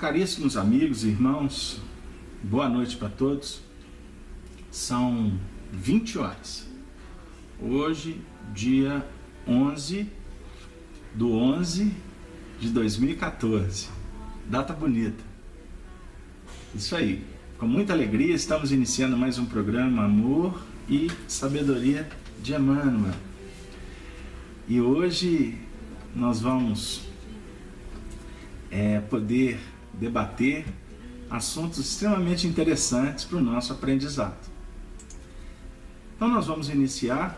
Caríssimos amigos e irmãos, boa noite para todos. São 20 horas. Hoje, dia 11/11 de 2014. Data bonita. Isso aí. Com muita alegria, estamos iniciando mais um programa Amor e Sabedoria de Emmanuel. E hoje nós vamos poder debater assuntos extremamente interessantes para o nosso aprendizado. Então nós vamos iniciar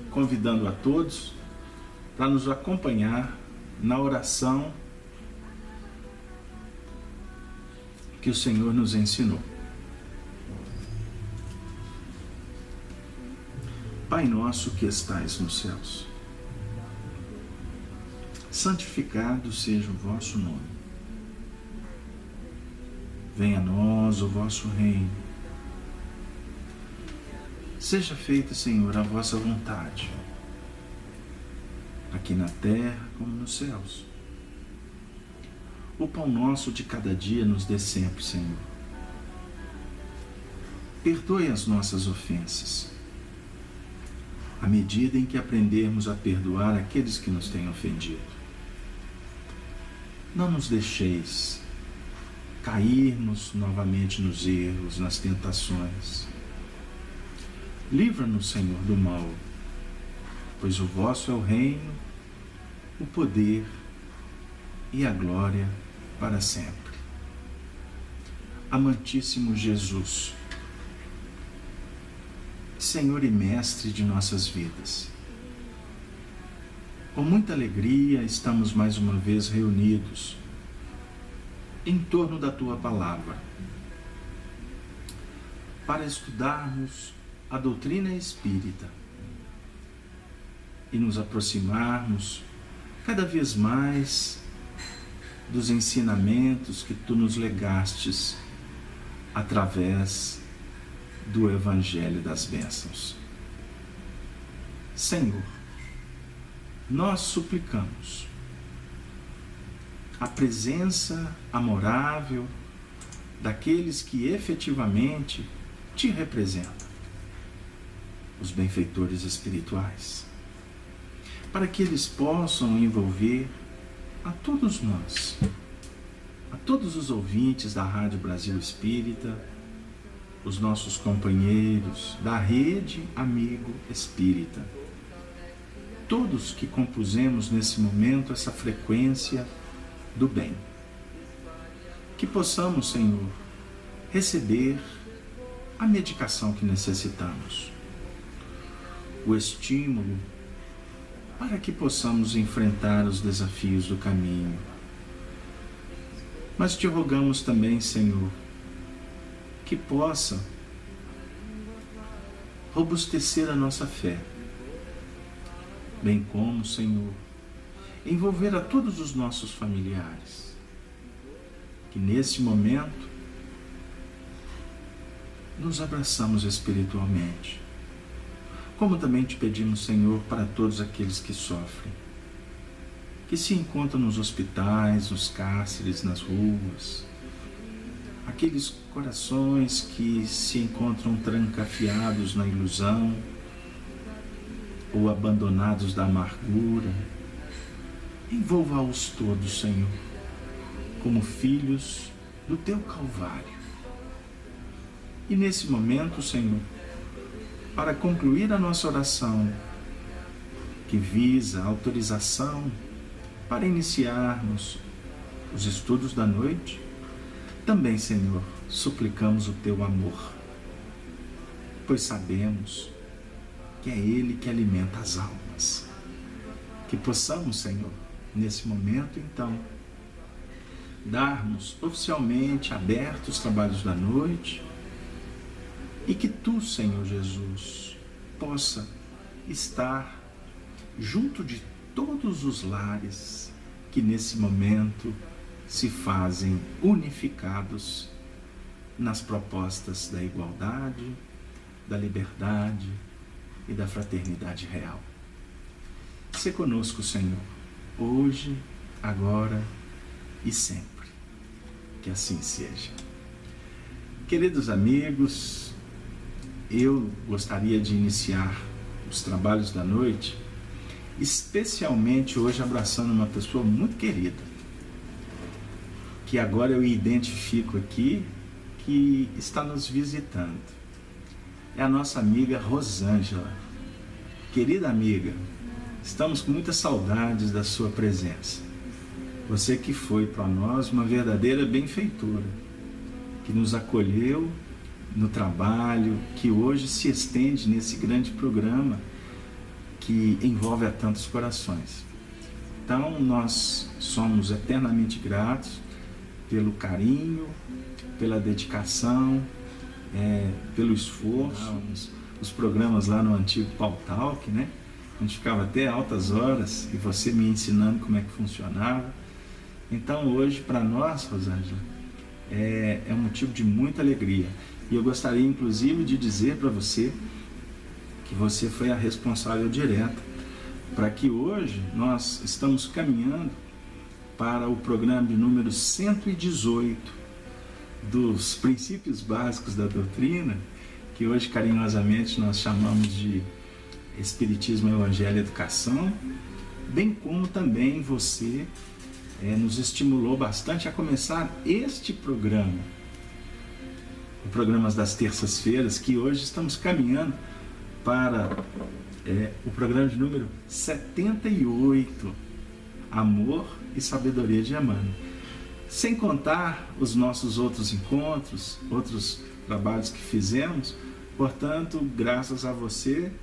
convidando a todos para nos acompanhar na oração que o Senhor nos ensinou. Pai nosso que estais nos céus, santificado seja o vosso nome. Venha a nós o vosso reino. Seja feita, Senhor, a vossa vontade, aqui na terra como nos céus. O pão nosso de cada dia nos dê sempre, Senhor. Perdoe as nossas ofensas, à medida em que aprendermos a perdoar aqueles que nos têm ofendido. Não nos deixeis cairmos novamente nos erros, nas tentações. Livra-nos, Senhor, do mal, pois o vosso é o reino, o poder e a glória para sempre. Amantíssimo Jesus, Senhor e Mestre de nossas vidas, com muita alegria estamos mais uma vez reunidos em torno da Tua Palavra, para estudarmos a doutrina espírita e nos aproximarmos cada vez mais dos ensinamentos que Tu nos legastes através do Evangelho das Bênçãos. Senhor, nós suplicamos a presença amorável daqueles que efetivamente Te representam, os benfeitores espirituais, para que eles possam envolver a todos nós, a todos os ouvintes da Rádio Brasil Espírita, os nossos companheiros da Rede Amigo Espírita, todos que compusemos nesse momento essa frequência do bem. Que possamos, Senhor, receber a medicação que necessitamos, o estímulo para que possamos enfrentar os desafios do caminho. Mas Te rogamos também, Senhor, que possa robustecer a nossa fé, bem como, Senhor, envolver a todos os nossos familiares, que nesse momento nos abraçamos espiritualmente, como também Te pedimos, Senhor, para todos aqueles que sofrem, que se encontram nos hospitais, nos cárceres, nas ruas, aqueles corações que se encontram trancafiados na ilusão ou abandonados da amargura. Envolva-os todos, Senhor, como filhos do Teu Calvário. E nesse momento, Senhor, para concluir a nossa oração, que visa a autorização para iniciarmos os estudos da noite, também, Senhor, suplicamos o Teu amor, pois sabemos que é Ele que alimenta as almas. Que possamos, Senhor, nesse momento, então, darmos oficialmente abertos os trabalhos da noite e que Tu, Senhor Jesus, possa estar junto de todos os lares que nesse momento se fazem unificados nas propostas da igualdade, da liberdade e da fraternidade real. Se conosco, Senhor, hoje, agora e sempre. Que assim seja. Queridos amigos, eu gostaria de iniciar os trabalhos da noite, especialmente hoje abraçando uma pessoa muito querida, que agora eu identifico aqui, que está nos visitando. É a nossa amiga Rosângela. Querida amiga, estamos com muitas saudades da sua presença. Você que foi para nós uma verdadeira benfeitora, que nos acolheu no trabalho, que hoje se estende nesse grande programa que envolve a tantos corações. Então, nós somos eternamente gratos pelo carinho, pela dedicação, pelo esforço. Os programas lá no antigo Paul Talk, né? A gente ficava até altas horas e você me ensinando como é que funcionava. Então, hoje, para nós, Rosângela, é um motivo de muita alegria. E eu gostaria, inclusive, de dizer para você que você foi a responsável direta para que hoje nós estamos caminhando para o programa de número 118 dos princípios básicos da doutrina, que hoje carinhosamente nós chamamos de Espiritismo, Evangelho e Educação, bem como também você nos estimulou bastante a começar este programa, o programa das terças-feiras, que hoje estamos caminhando para o programa de número 78, Amor e Sabedoria de Emmanuel. Sem contar os nossos outros encontros, outros trabalhos que fizemos. Portanto, graças a você,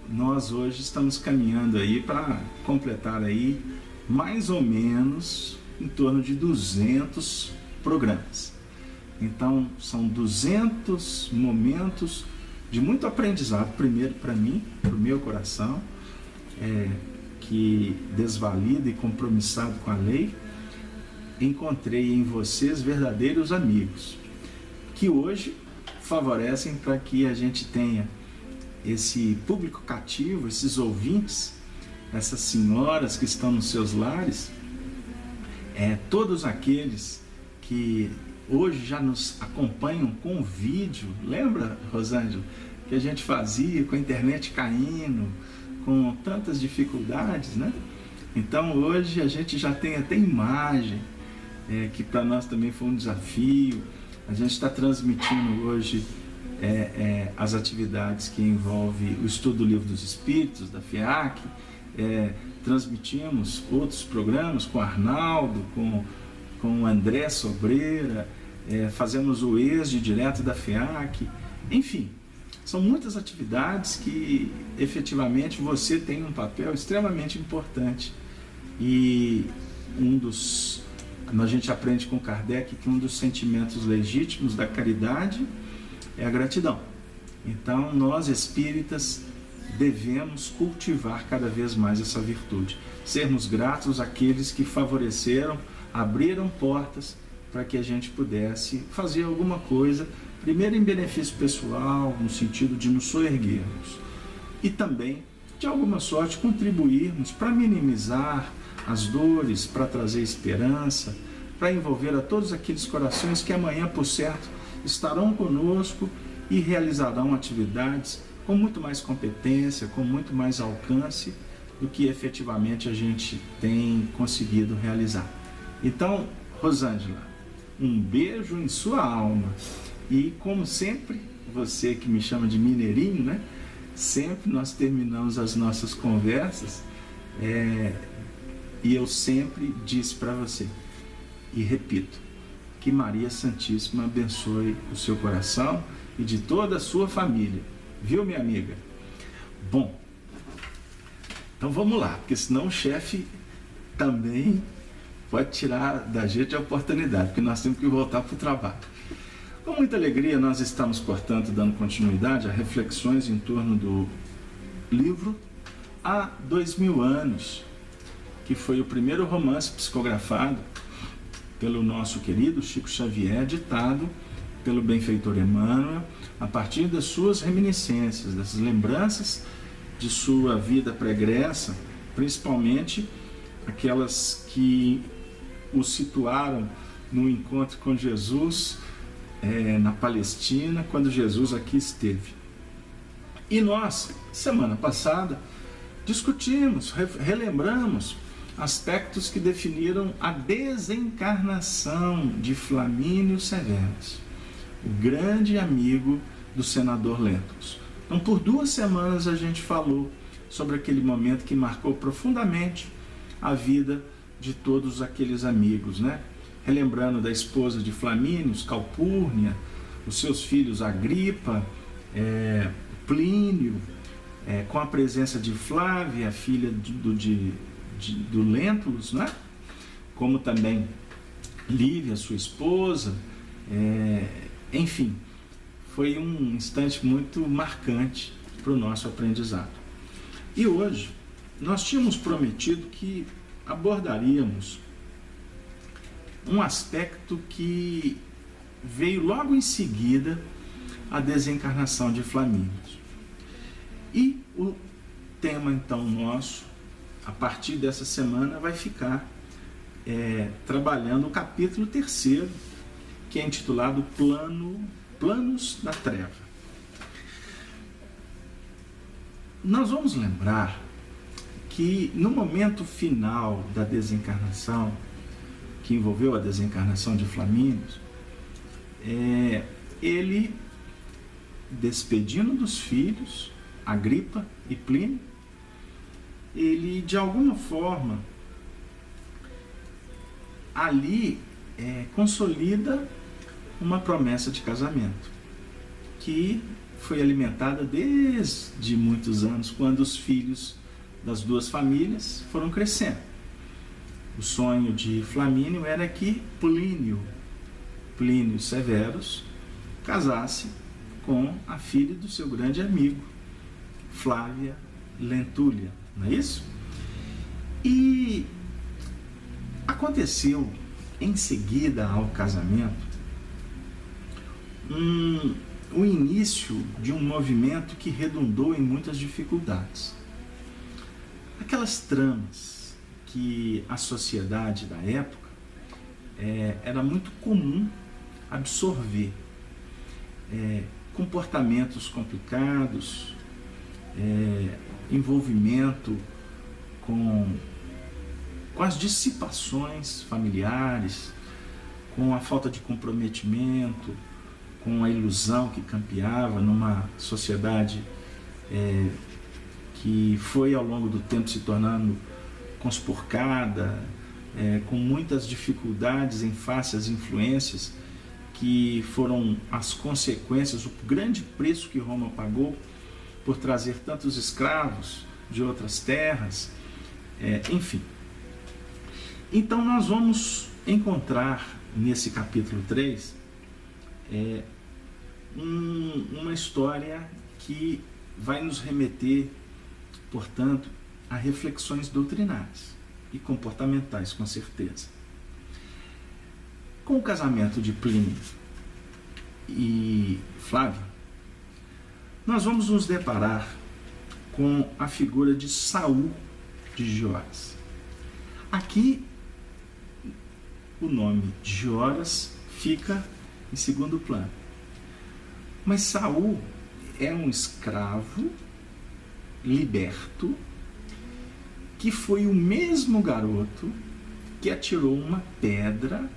nós hoje estamos caminhando aí para completar aí mais ou menos em torno de 200 programas. Então, são 200 momentos de muito aprendizado, primeiro para mim, para o meu coração, que desvalido e compromissado com a lei, encontrei em vocês verdadeiros amigos, que hoje favorecem para que a gente tenha esse público cativo, esses ouvintes, essas senhoras que estão nos seus lares, todos aqueles que hoje já nos acompanham com vídeo. Lembra, Rosângela, que a gente fazia com a internet caindo, com tantas dificuldades, né? Então hoje a gente já tem até imagem, que para nós também foi um desafio. A gente está transmitindo hoje as atividades que envolvem o estudo do Livro dos Espíritos, da FEAC, transmitimos outros programas com o Arnaldo, com o André Sobreira, fazemos o ESD direto da FEAC, enfim, são muitas atividades que efetivamente você tem um papel extremamente importante. E a gente aprende com Kardec que um dos sentimentos legítimos da caridade é a gratidão. Então, nós espíritas devemos cultivar cada vez mais essa virtude, sermos gratos àqueles que favoreceram, abriram portas para que a gente pudesse fazer alguma coisa, primeiro em benefício pessoal, no sentido de nos soerguermos, e também, de alguma sorte, contribuirmos para minimizar as dores, para trazer esperança, para envolver a todos aqueles corações que amanhã, por certo, estarão conosco e realizarão atividades com muito mais competência, com muito mais alcance do que efetivamente a gente tem conseguido realizar. Então, Rosângela, um beijo em sua alma. E como sempre, você que me chama de mineirinho, né? Sempre nós terminamos as nossas conversas e eu sempre disse para você, e repito, que Maria Santíssima abençoe o seu coração e de toda a sua família. Viu, minha amiga? Bom, então vamos lá, porque senão o chefe também pode tirar da gente a oportunidade, porque nós temos que voltar para o trabalho. Com muita alegria, nós estamos, portanto, dando continuidade a reflexões em torno do livro Há 2000 anos, que foi o primeiro romance psicografado pelo nosso querido Chico Xavier, ditado pelo benfeitor Emmanuel, a partir das suas reminiscências, dessas lembranças de sua vida pregressa, principalmente aquelas que o situaram no encontro com Jesus na Palestina, quando Jesus aqui esteve. E nós, semana passada, discutimos, relembramos aspectos que definiram a desencarnação de Flamínio Severus, o grande amigo do senador Lentulus. Então, por 2 semanas a gente falou sobre aquele momento que marcou profundamente a vida de todos aqueles amigos, né? Relembrando da esposa de Flamínio, Calpurnia, os seus filhos Agripa, Plínio, com a presença de Flávia, filha do Lentulus, né? Como também Lívia, sua esposa, enfim, foi um instante muito marcante para o nosso aprendizado. E hoje nós tínhamos prometido que abordaríamos um aspecto que veio logo em seguida à desencarnação de Flamínio. E o tema então nosso, a partir dessa semana, vai ficar trabalhando o capítulo 3º, que é intitulado Planos da Treva. Nós vamos lembrar que no momento final da desencarnação, que envolveu a desencarnação de Flamínio, ele, despedindo dos filhos, Agripa e Plínio, ele de alguma forma ali consolida uma promessa de casamento que foi alimentada desde muitos anos, quando os filhos das 2 famílias foram crescendo. O sonho de Flamínio era que Plínio Severus casasse com a filha do seu grande amigo, Flávia Lentúlia, não é isso? E aconteceu em seguida ao casamento o início de um movimento que redundou em muitas dificuldades. Aquelas tramas que a sociedade da época era muito comum absorver, comportamentos complicados, envolvimento com as dissipações familiares, com a falta de comprometimento, com a ilusão que campeava numa sociedade que foi ao longo do tempo se tornando conspurcada, com muitas dificuldades em face às influências que foram as consequências, o grande preço que Roma pagou por trazer tantos escravos de outras terras, enfim. Então nós vamos encontrar nesse capítulo 3 uma história que vai nos remeter, portanto, a reflexões doutrinárias e comportamentais, com certeza. Com o casamento de Plínio e Flávia, nós vamos nos deparar com a figura de Saul de Joás. Aqui, o nome de Joás fica em segundo plano. Mas Saul é um escravo liberto que foi o mesmo garoto que atirou uma pedra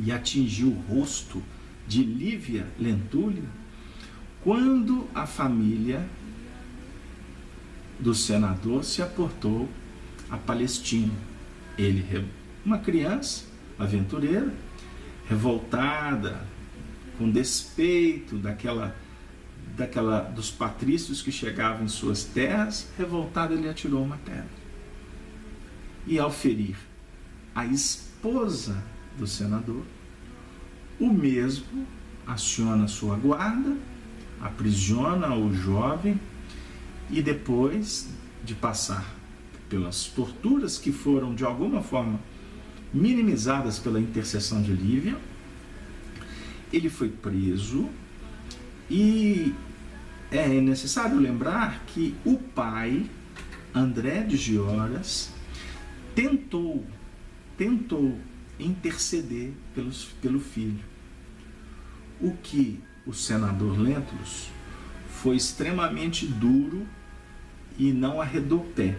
e atingiu o rosto de Lívia Lentúlia quando a família do senador se aportou à Palestina. Ele, uma criança aventureira, revoltada, com despeito dos patrícios que chegavam em suas terras, revoltado, ele atirou uma pedra. E ao ferir a esposa do senador, o mesmo aciona sua guarda, aprisiona o jovem e depois de passar pelas torturas que foram de alguma forma minimizadas pela intercessão de Lívia, ele foi preso. E é necessário lembrar que o pai, André de Gioras, tentou interceder pelo filho. O que o senador Lentulus foi extremamente duro e não arredou pé.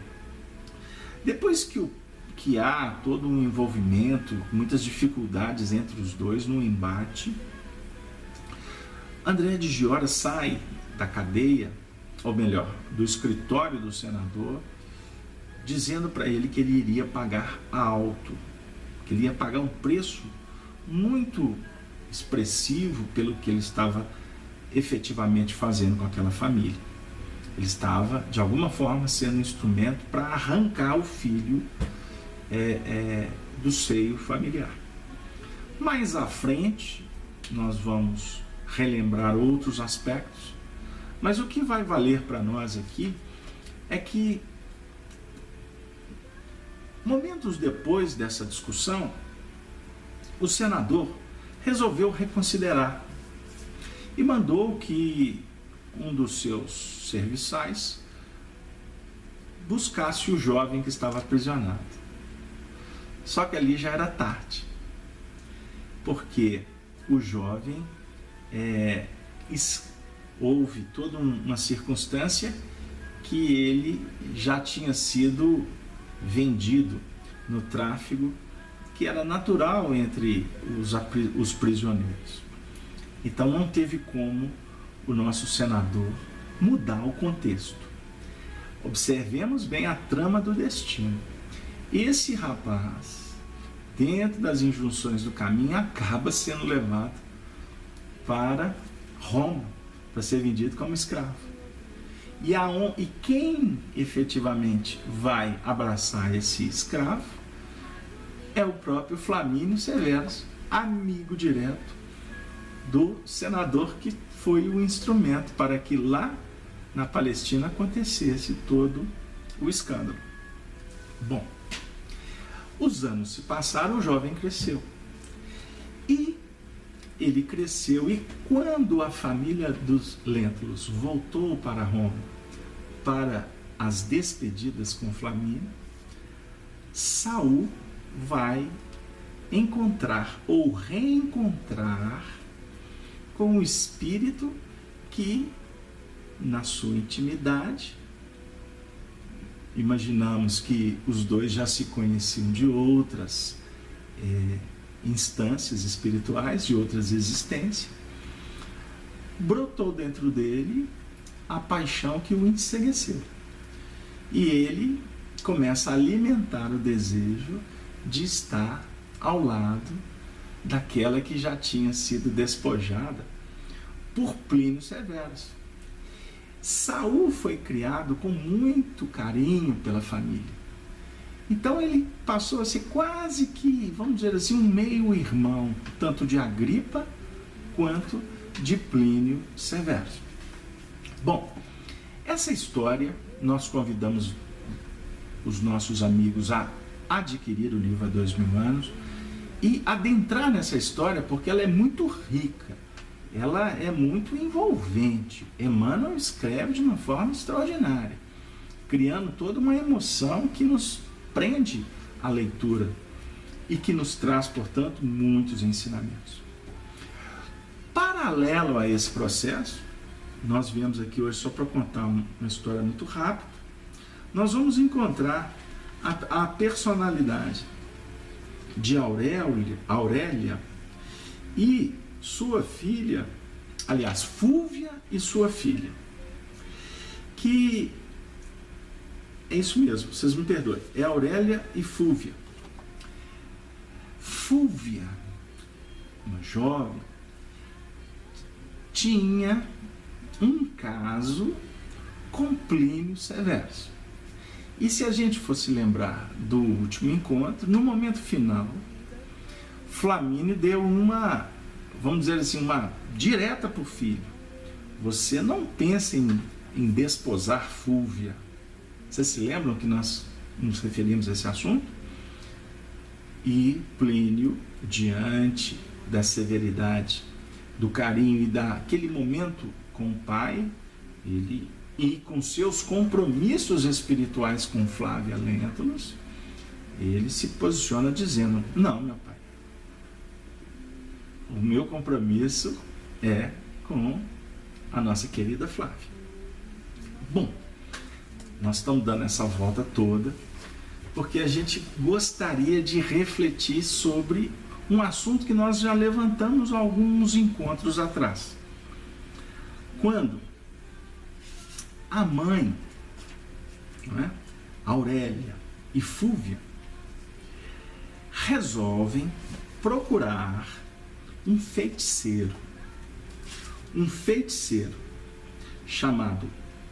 Depois que há todo um envolvimento, muitas dificuldades entre os dois no embate, André de Giora sai da cadeia, ou melhor, do escritório do senador, dizendo para ele que ele iria pagar alto, que ele ia pagar um preço muito expressivo pelo que ele estava efetivamente fazendo com aquela família. Ele estava, de alguma forma, sendo um instrumento para arrancar o filho do seio familiar. Mais à frente, nós vamos relembrar outros aspectos, mas o que vai valer para nós aqui é que, momentos depois dessa discussão, o senador resolveu reconsiderar e mandou que um dos seus serviçais buscasse o jovem que estava aprisionado. Só que ali já era tarde, porque o jovem houve toda uma circunstância que ele já tinha sido vendido no tráfico, que era natural entre os prisioneiros. Então não teve como o nosso senador mudar o contexto. Observemos bem a trama do destino. Esse rapaz, dentro das injunções do caminho, acaba sendo levado para Roma, para ser vendido como escravo. E quem efetivamente vai abraçar esse escravo é o próprio Flamínio Severus, amigo direto do senador, que foi o instrumento para que lá na Palestina acontecesse todo o escândalo. Bom, os anos se passaram, o jovem cresceu. E ele cresceu, e quando a família dos Lentulus voltou para Roma para as despedidas com Flamínio, Saul vai encontrar ou reencontrar com o espírito que, na sua intimidade, imaginamos que os dois já se conheciam de outras instâncias espirituais, de outras existências, brotou dentro dele a paixão que o ensegueceu. E ele começa a alimentar o desejo de estar ao lado daquela que já tinha sido despojada por Plínio Severus. Saul foi criado com muito carinho pela família. Então ele passou a ser quase que, vamos dizer assim, um meio-irmão, tanto de Agripa quanto de Plínio Severus. Bom, essa história nós convidamos os nossos amigos a adquirir o livro Há 2000 anos e adentrar nessa história, porque ela é muito rica, ela é muito envolvente. Emmanuel escreve de uma forma extraordinária, criando toda uma emoção que nos prende à leitura e que nos traz, portanto, muitos ensinamentos. Paralelo a esse processo, nós viemos aqui hoje só para contar uma história muito rápida, nós vamos encontrar a personalidade de Aurélia e sua filha, aliás, Fúvia e sua filha, que é isso mesmo, vocês me perdoem, é Aurélia e Fúvia. Fúvia, uma jovem, tinha um caso com Plínio Severus. E se a gente fosse lembrar do último encontro, no momento final, Flamínio deu uma, vamos dizer assim, uma direta para o filho. Você não pensa em desposar Fúvia. Vocês se lembram que nós nos referimos a esse assunto? E Plínio, diante da severidade, do carinho e daquele momento com o pai, e com seus compromissos espirituais com Flávia Lentulus, ele se posiciona dizendo: não, meu pai, o meu compromisso é com a nossa querida Flávia. Bom, nós estamos dando essa volta toda porque a gente gostaria de refletir sobre um assunto que nós já levantamos alguns encontros atrás. Quando a mãe, não é, Aurélia e Fúvia, resolvem procurar um feiticeiro chamado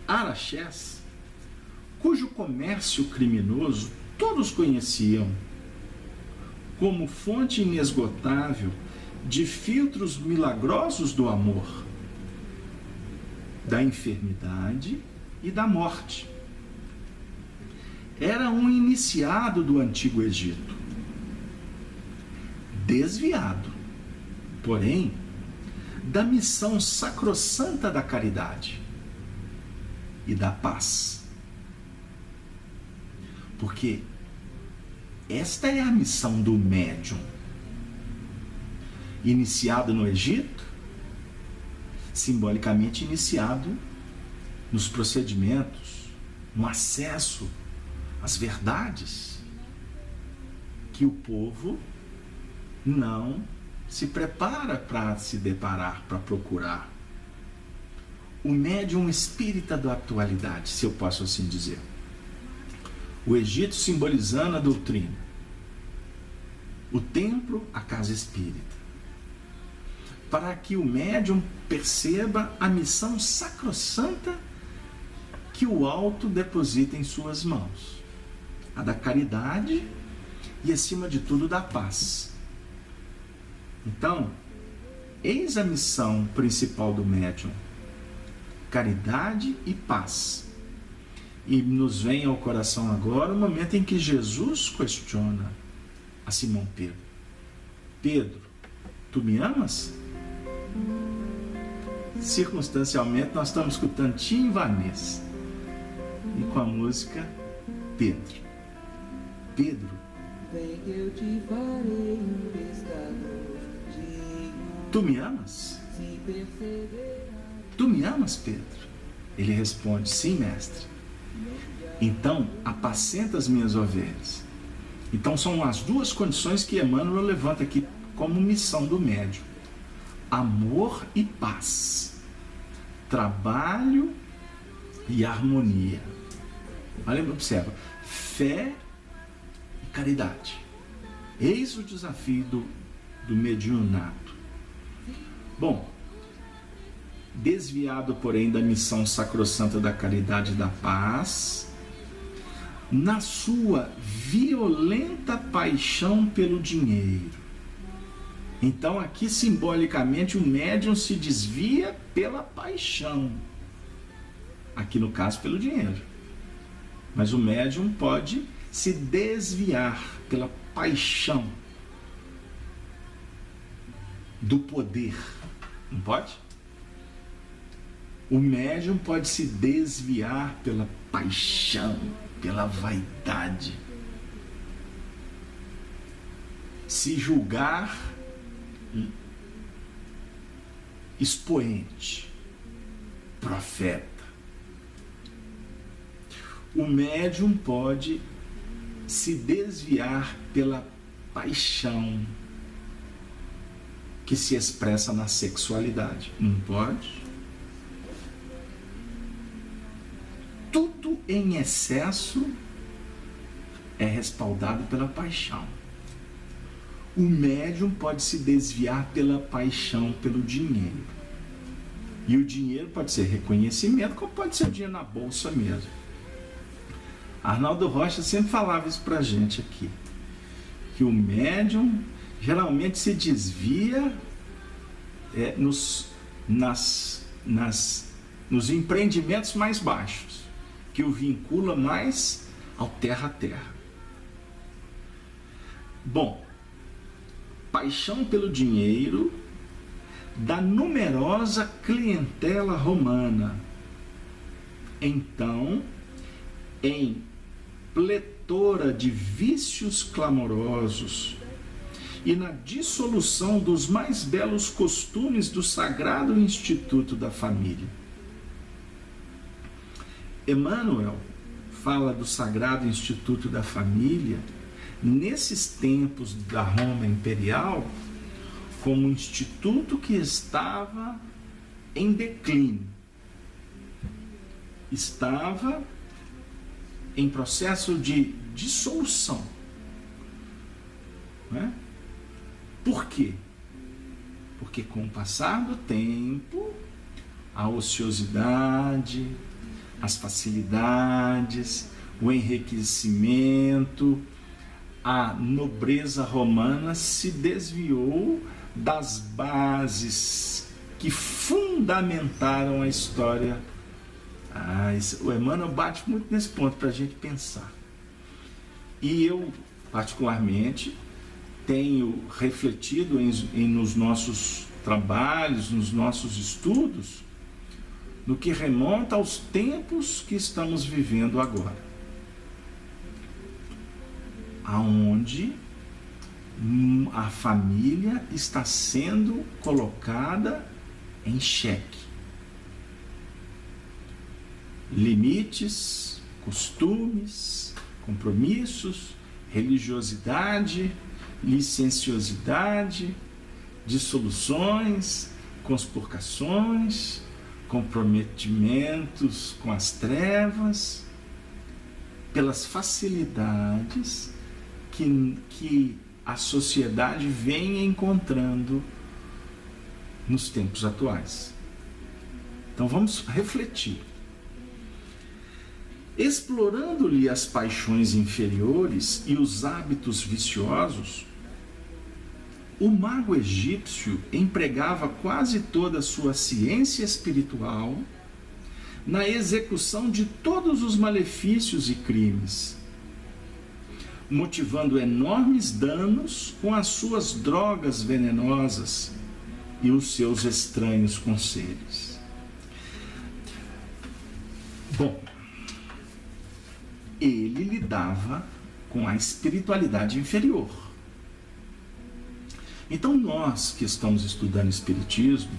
Araxés, cujo comércio criminoso todos conheciam como fonte inesgotável de filtros milagrosos do amor, da enfermidade e da morte. Era um iniciado do Antigo Egito, desviado, porém, da missão sacrossanta da caridade e da paz. Porque esta é a missão do médium, iniciado no Egito, simbolicamente iniciado nos procedimentos, no acesso às verdades que o povo não se prepara para se deparar, para procurar. O médium espírita da atualidade, se eu posso assim dizer. O Egito simbolizando a doutrina, o templo, a casa espírita, para que o médium perceba a missão sacrossanta que o alto deposita em suas mãos, a da caridade e, acima de tudo, da paz. Então, eis a missão principal do médium: caridade e paz. E nos vem ao coração agora o momento em que Jesus questiona a Simão Pedro: Pedro, tu me amas? Circunstancialmente nós estamos escutando Tim Vanessa e com a música Pedro. Pedro, vem que eu te farei um pescador digno. Tu me amas? Tu me amas, Pedro? Ele responde: sim, mestre. Então, apacenta as minhas ovelhas. Então são as duas condições que Emmanuel levanta aqui como missão do médium: amor e paz, trabalho e harmonia. Olha, observa, fé e caridade. Eis o desafio do mediunato. Bom, desviado, porém, da missão sacrossanta da caridade e da paz, na sua violenta paixão pelo dinheiro. Então, aqui, simbolicamente, o médium se desvia pela paixão. Aqui, no caso, pelo dinheiro. Mas o médium pode se desviar pela paixão do poder. Não pode? O médium pode se desviar pela paixão, pela vaidade. Se julgar expoente, profeta. O médium pode se desviar pela paixão que se expressa na sexualidade. Não pode? Tudo em excesso é respaldado pela paixão. O médium pode se desviar pela paixão pelo dinheiro. E o dinheiro pode ser reconhecimento, como pode ser o dinheiro na bolsa mesmo. Arnaldo Rocha sempre falava isso pra gente aqui, que o médium geralmente se desvia nos empreendimentos mais baixos, que o vincula mais ao terra a terra. Bom, paixão pelo dinheiro da numerosa clientela romana. Então, em pletora de vícios clamorosos e na dissolução dos mais belos costumes do sagrado instituto da família. Emmanuel fala do sagrado instituto da família nesses tempos da Roma imperial como um instituto que estava em declínio, estava em processo de dissolução. Né? Por quê? Porque com o passar do tempo, a ociosidade, as facilidades, o enriquecimento, a nobreza romana se desviou das bases que fundamentaram a história. O Emmanuel bate muito nesse ponto para a gente pensar. E eu, particularmente, tenho refletido nos nossos trabalhos, nos nossos estudos, no que remonta aos tempos que estamos vivendo agora, aonde a família está sendo colocada em xeque. Limites, costumes, compromissos, religiosidade, licenciosidade, dissoluções, conspurcações, comprometimentos com as trevas, pelas facilidades que a sociedade vem encontrando nos tempos atuais. Então vamos refletir. Explorando-lhe as paixões inferiores e os hábitos viciosos, o mago egípcio empregava quase toda a sua ciência espiritual na execução de todos os malefícios e crimes, motivando enormes danos com as suas drogas venenosas e os seus estranhos conselhos. Bom, ele lidava com a espiritualidade inferior. Então nós que estamos estudando Espiritismo,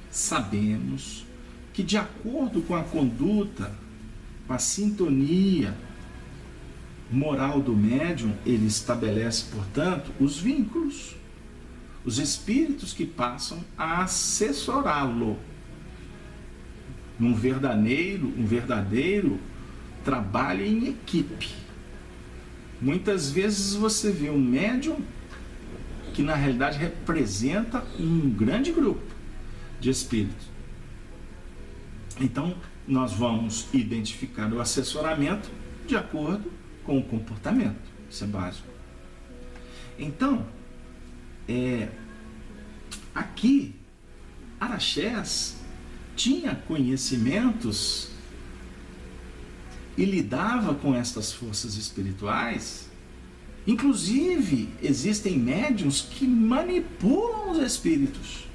sabemos que de acordo com a conduta, com a sintonia moral do médium, ele estabelece, portanto, os vínculos, os espíritos que passam a assessorá-lo num verdadeiro trabalho em equipe. Muitas vezes você vê um médium que na realidade representa um grande grupo de espíritos. Então nós vamos identificar o assessoramento de acordo com o comportamento. Isso é básico. Então, aqui Araxés tinha conhecimentos e lidava com estas forças espirituais. Inclusive, existem médiuns que manipulam os espíritos.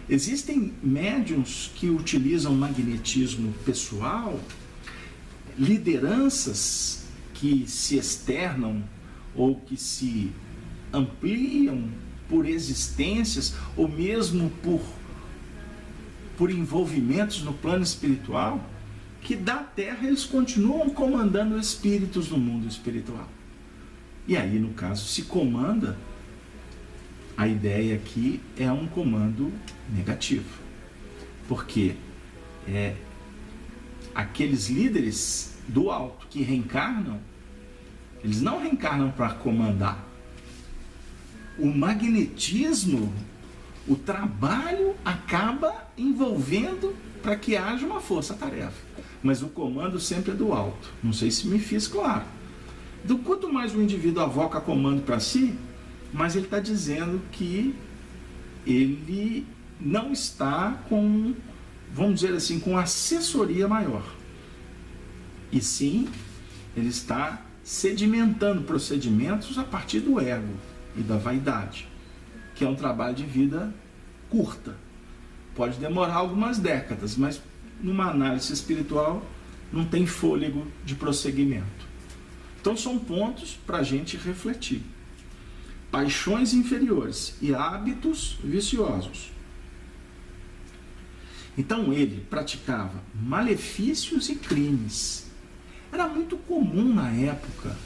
Existem médiuns que utilizam magnetismo pessoal, lideranças que se externam ou que se ampliam por existências ou mesmo por envolvimentos no plano espiritual, que da Terra eles continuam comandando espíritos no mundo espiritual. E aí, no caso, se comanda, a ideia aqui é um comando negativo. Porque aqueles líderes do alto que reencarnam, eles não reencarnam para comandar. O magnetismo, o trabalho acaba envolvendo para que haja uma força-tarefa. Mas o comando sempre é do alto. Não sei se me fiz claro. Do quanto mais o indivíduo avoca comando para si, mais ele está dizendo que ele não está com, vamos dizer assim, com assessoria maior. E sim, ele está sedimentando procedimentos a partir do ego e da vaidade, que é um trabalho de vida curta. Pode demorar algumas décadas, mas numa análise espiritual não tem fôlego de prosseguimento. Então são pontos para a gente refletir. paixões inferiores e hábitos viciosos. Então ele praticava malefícios e crimes. Era muito comum na época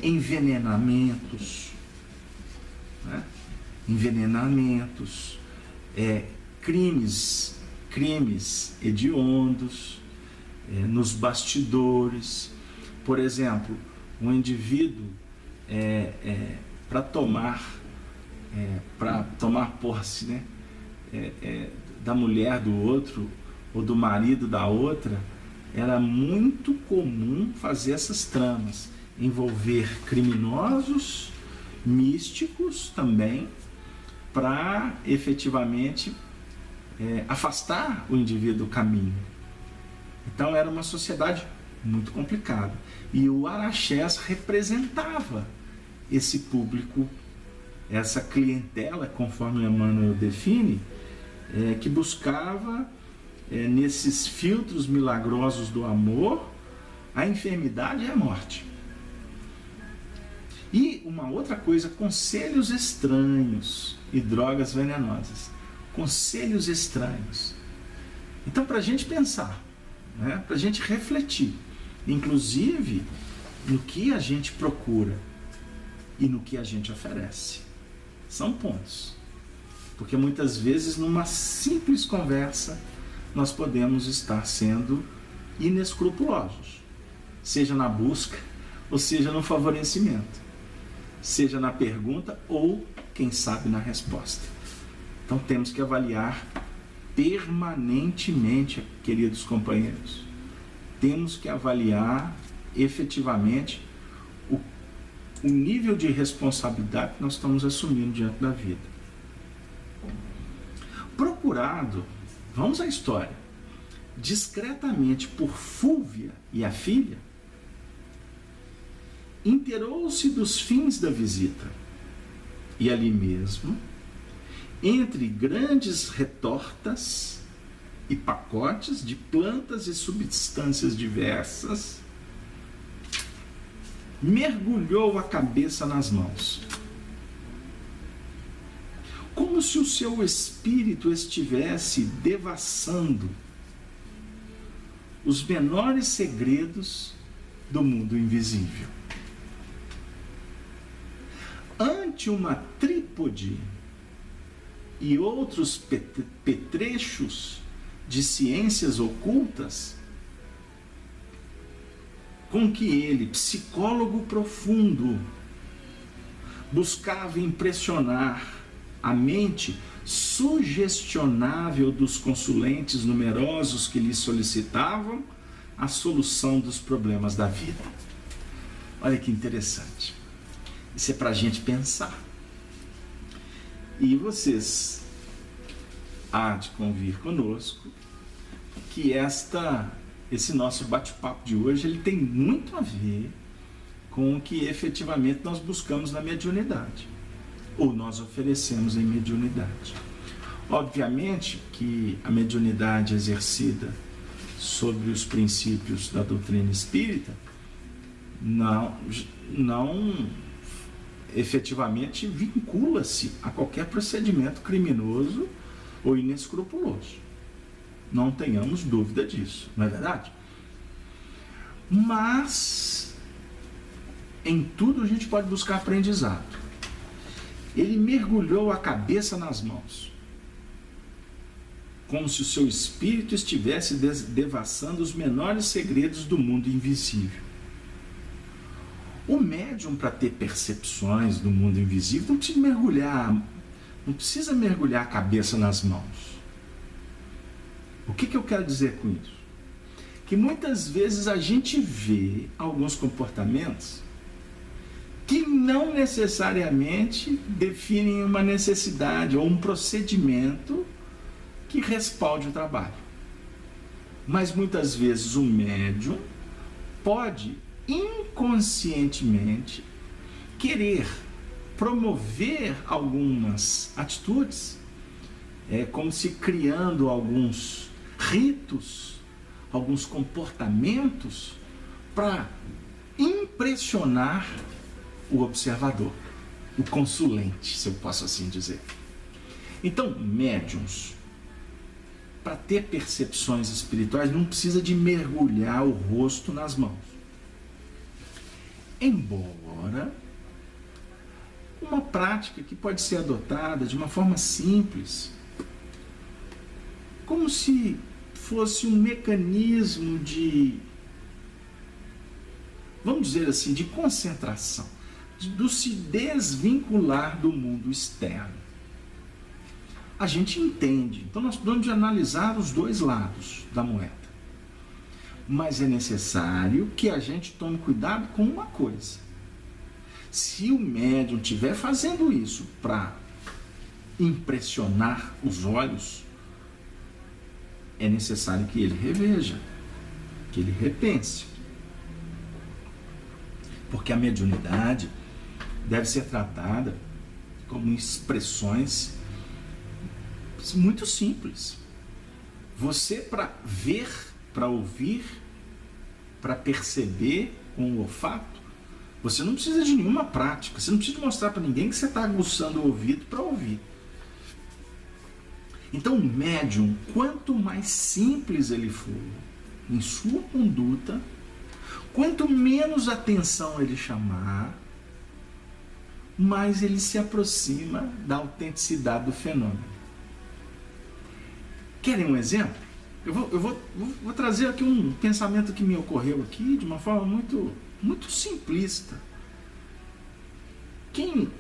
envenenamentos, né? Crimes hediondos nos bastidores. Por exemplo, um indivíduo para tomar posse, né? Da mulher do outro ou do marido da outra, era muito comum fazer essas tramas, envolver criminosos, místicos também, para efetivamente afastar o indivíduo do caminho. Então era uma sociedade muito complicada. E o Araxés representava esse público, essa clientela, conforme Emmanuel define, que buscava, nesses filtros milagrosos do amor, a enfermidade e a morte. E uma outra coisa, conselhos estranhos e drogas venenosas. Conselhos estranhos. Então, para a gente pensar, né, para a gente refletir, inclusive no que a gente procura e no que a gente oferece. São pontos. Porque muitas vezes, numa simples conversa, nós podemos estar sendo inescrupulosos, seja na busca ou seja no favorecimento, seja na pergunta ou, quem sabe, na resposta. Então temos que avaliar permanentemente, queridos companheiros. Temos que avaliar efetivamente o nível de responsabilidade que nós estamos assumindo diante da vida. Procurado, vamos à história, discretamente por Fúlvia e a filha, inteirou-se dos fins da visita, e ali mesmo, entre grandes retortas e pacotes de plantas e substâncias diversas, mergulhou a cabeça nas mãos, como se o seu espírito estivesse devassando os menores segredos do mundo invisível. Ante uma trípode e outros petrechos de ciências ocultas, com que ele, psicólogo profundo, buscava impressionar a mente sugestionável dos consulentes numerosos que lhe solicitavam a solução dos problemas da vida. Olha que interessante. Isso é para a gente pensar. E vocês há de convir conosco que esse nosso bate-papo de hoje, ele tem muito a ver com o que efetivamente nós buscamos na mediunidade, ou nós oferecemos em mediunidade. Obviamente que a mediunidade exercida sobre os princípios da doutrina espírita não efetivamente vincula-se a qualquer procedimento criminoso ou inescrupuloso. Não tenhamos dúvida disso, não é verdade? Mas em tudo a gente pode buscar aprendizado. Ele mergulhou a cabeça nas mãos, como se o seu espírito estivesse devassando os menores segredos do mundo invisível. O médium, para ter percepções do mundo invisível, não precisa mergulhar a cabeça nas mãos. O que eu quero dizer com isso? Que muitas vezes a gente vê alguns comportamentos que não necessariamente definem uma necessidade ou um procedimento que respalde o trabalho. Mas muitas vezes o médium pode inconscientemente querer promover algumas atitudes, como se criando alguns ritos, alguns comportamentos para impressionar o observador. o consulente, se eu posso assim dizer. Então, médiuns, para ter percepções espirituais, não precisa de mergulhar o rosto nas mãos. Embora uma prática que pode ser adotada de uma forma simples, como se fosse um mecanismo de, vamos dizer assim, de concentração, do se desvincular do mundo externo. A gente entende, então nós precisamos de analisar os dois lados da moeda. Mas é necessário que a gente tome cuidado com uma coisa. Se o médium estiver fazendo isso para impressionar os olhos, é necessário que ele reveja, que ele repense. Porque a mediunidade deve ser tratada como expressões muito simples. Você, para ver, para ouvir, para perceber com o olfato, você não precisa de nenhuma prática, você não precisa mostrar para ninguém que você está aguçando o ouvido para ouvir. Então, o médium, quanto mais simples ele for em sua conduta, quanto menos atenção ele chamar, mais ele se aproxima da autenticidade do fenômeno. Querem um exemplo? Eu vou trazer aqui um pensamento que me ocorreu aqui de uma forma muito simplista. Quem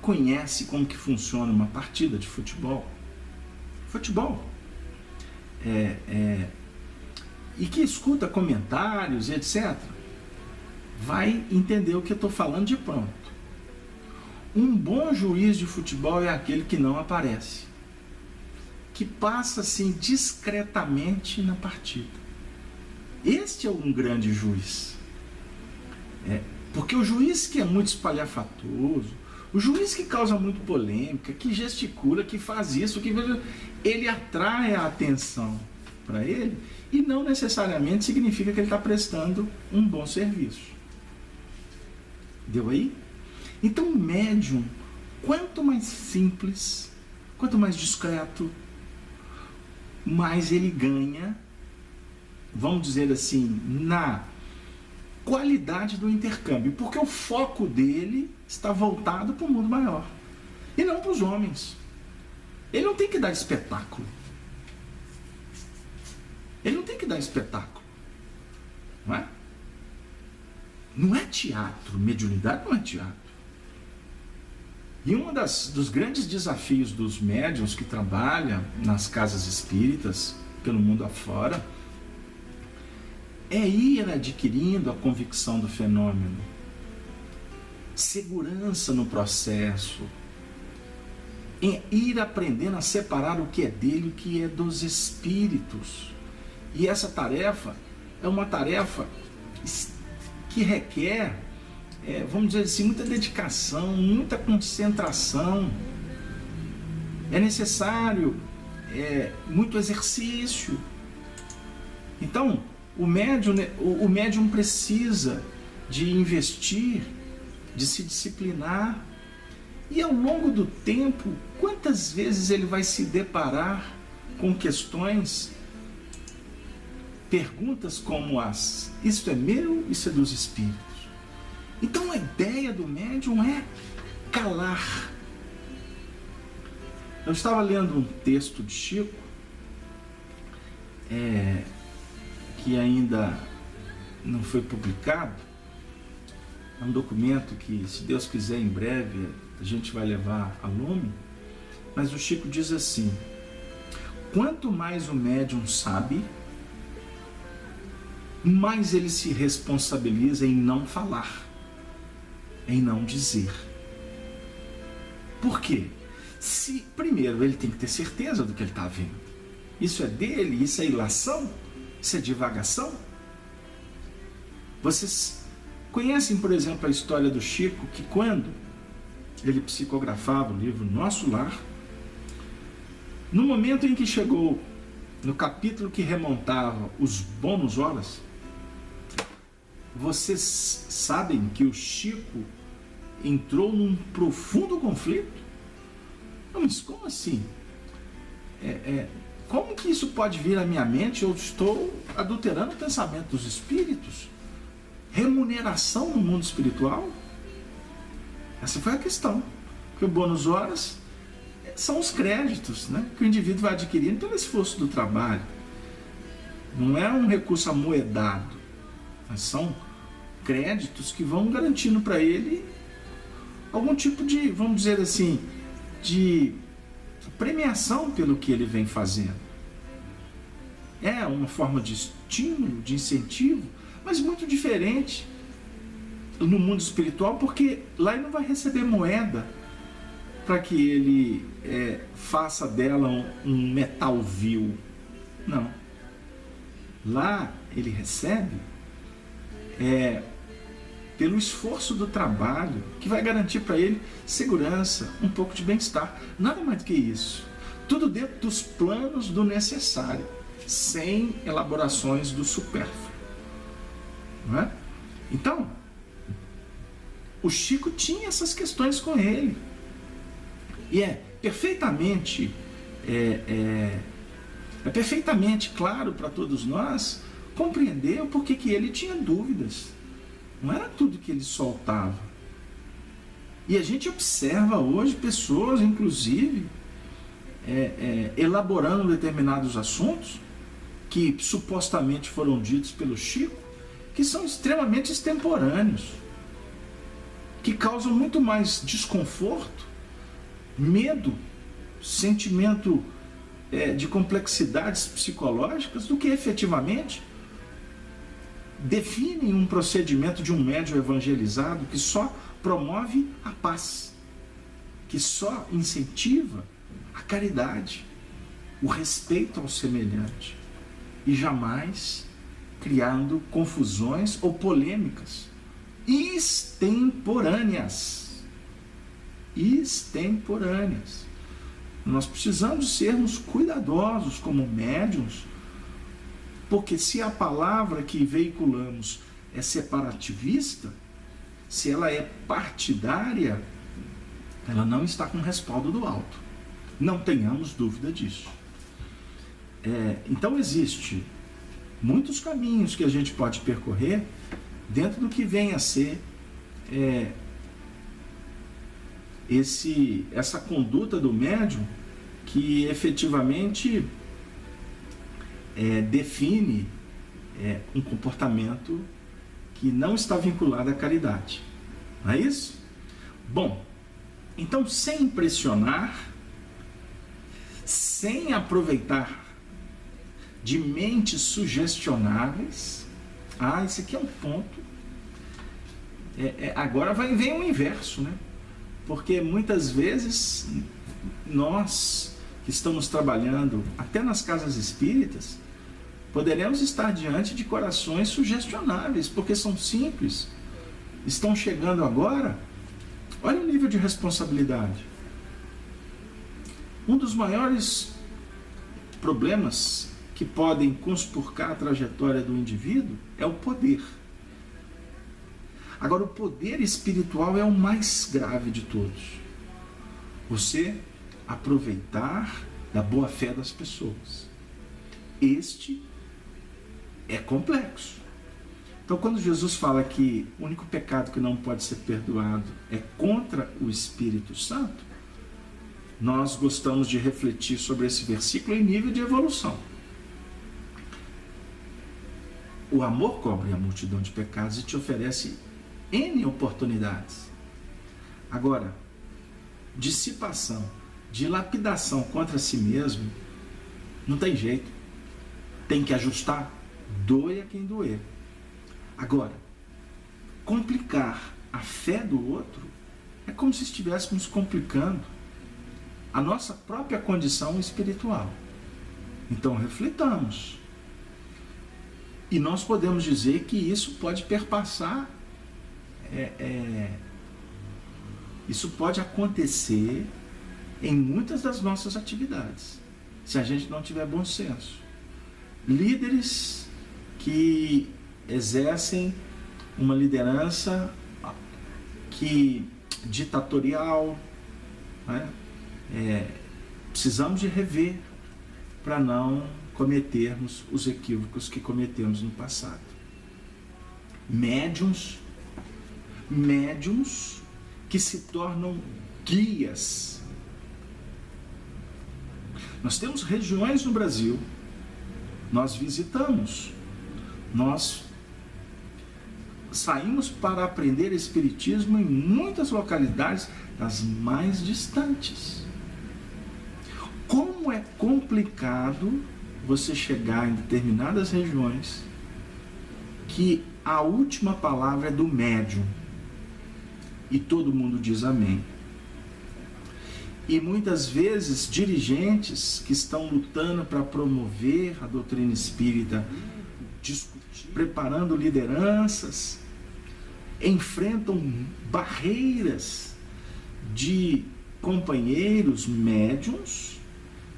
conhece como que funciona uma partida de futebol, e que escuta comentários, etc., vai entender o que eu estou falando de pronto. Um bom juiz de futebol é aquele que não aparece, que passa assim discretamente na partida. Este é um grande juiz. Porque o juiz que é muito espalhafatoso, o juiz que causa muito polêmica, que gesticula, que faz isso, ele atrai a atenção para ele e não necessariamente significa que ele está prestando um bom serviço. Deu aí? Então o médium, quanto mais simples, quanto mais discreto, mais ele ganha, vamos dizer assim, na qualidade do intercâmbio, porque o foco dele está voltado para o mundo maior e não para os homens. Ele não tem que dar espetáculo. Ele não tem que dar espetáculo. Não é? Não é teatro. Mediunidade não é teatro. E um dos grandes desafios dos médiuns que trabalham nas casas espíritas, pelo mundo afora, é ir adquirindo a convicção do fenômeno, segurança no processo, em ir aprendendo a separar o que é dele e o que é dos espíritos. E essa tarefa é uma tarefa que requer, vamos dizer assim, muita dedicação, muita concentração. É necessário muito exercício. Então, o médium precisa de investir, de se disciplinar. E ao longo do tempo, quantas vezes ele vai se deparar com questões, perguntas como as: isso é meu, isso é dos espíritos? Então a ideia do médium é calar. Eu estava lendo um texto de Chico, que ainda não foi publicado. É um documento que, se Deus quiser, em breve a gente vai levar a lume. Mas o Chico diz assim: quanto mais o médium sabe, mais ele se responsabiliza em não falar, em não dizer. Por quê? Primeiro, ele tem que ter certeza do que ele está vendo. Isso é dele? Isso é ilação? Isso é divagação? Vocês conhecem, por exemplo, a história do Chico, que quando ele psicografava o livro Nosso Lar, no momento em que chegou no capítulo que remontava os bônus horas, vocês sabem que o Chico entrou num profundo conflito? Não, mas como assim? Como que isso pode vir à minha mente? Eu estou adulterando o pensamento dos espíritos? Remuneração no mundo espiritual? Essa foi a questão. Porque o bônus horas são os créditos, né, que o indivíduo vai adquirindo pelo esforço do trabalho. Não é um recurso amoedado, mas são créditos que vão garantindo para ele algum tipo de, vamos dizer assim, de premiação pelo que ele vem fazendo. É uma forma de estímulo, de incentivo, mas muito diferente no mundo espiritual, porque lá ele não vai receber moeda para que ele faça dela um metal vil. Não. Lá ele recebe pelo esforço do trabalho, que vai garantir para ele segurança, um pouco de bem-estar. Nada mais do que isso. Tudo dentro dos planos do necessário, sem elaborações do supérfluo. Não é? Então, o Chico tinha essas questões com ele. E é perfeitamente claro para todos nós compreender o porquê que ele tinha dúvidas. Não era tudo que ele soltava. E a gente observa hoje pessoas, inclusive, elaborando determinados assuntos que supostamente foram ditos pelo Chico, que são extremamente extemporâneos, que causam muito mais desconforto, medo, sentimento de complexidades psicológicas do que efetivamente definem um procedimento de um médium evangelizado que só promove a paz, que só incentiva a caridade, o respeito ao semelhante, e jamais criando confusões ou polêmicas extemporâneas. Nós precisamos sermos cuidadosos como médiuns, porque se a palavra que veiculamos é separativista, se ela é partidária, ela não está com respaldo do alto. Não tenhamos dúvida disso. Então existe muitos caminhos que a gente pode percorrer dentro do que vem a ser essa conduta do médium, que efetivamente define um comportamento que não está vinculado à caridade. Não é isso? Bom, então, sem impressionar, sem aproveitar de mentes sugestionáveis, esse aqui é um ponto. Agora vem o inverso, né? Porque muitas vezes nós que estamos trabalhando até nas casas espíritas poderemos estar diante de corações sugestionáveis, porque são simples, estão chegando agora. Olha o nível de responsabilidade. Um dos maiores problemas que podem conspurcar a trajetória do indivíduo é o poder. Agora, o poder espiritual é o mais grave de todos. Você aproveitar da boa-fé das pessoas. Este é complexo. Então, quando Jesus fala que o único pecado que não pode ser perdoado é contra o Espírito Santo, nós gostamos de refletir sobre esse versículo em nível de evolução. O amor cobre a multidão de pecados e te oferece N oportunidades. Agora, dissipação, dilapidação contra si mesmo, não tem jeito. Tem que ajustar, doa quem doer. Agora, complicar a fé do outro é como se estivéssemos complicando a nossa própria condição espiritual. Então, reflitamos. E nós podemos dizer que isso pode perpassar, isso pode acontecer em muitas das nossas atividades, se a gente não tiver bom senso. Líderes que exercem uma liderança que ditatorial, né? Precisamos de rever para não cometermos os equívocos que cometemos no passado. Médiuns que se tornam guias. Nós temos regiões no Brasil, nós visitamos, nós saímos para aprender espiritismo em muitas localidades das mais distantes. Como é complicado você chegar em determinadas regiões que a última palavra é do médium e todo mundo diz amém. E muitas vezes dirigentes que estão lutando para promover a doutrina espírita, preparando lideranças, enfrentam barreiras de companheiros médiuns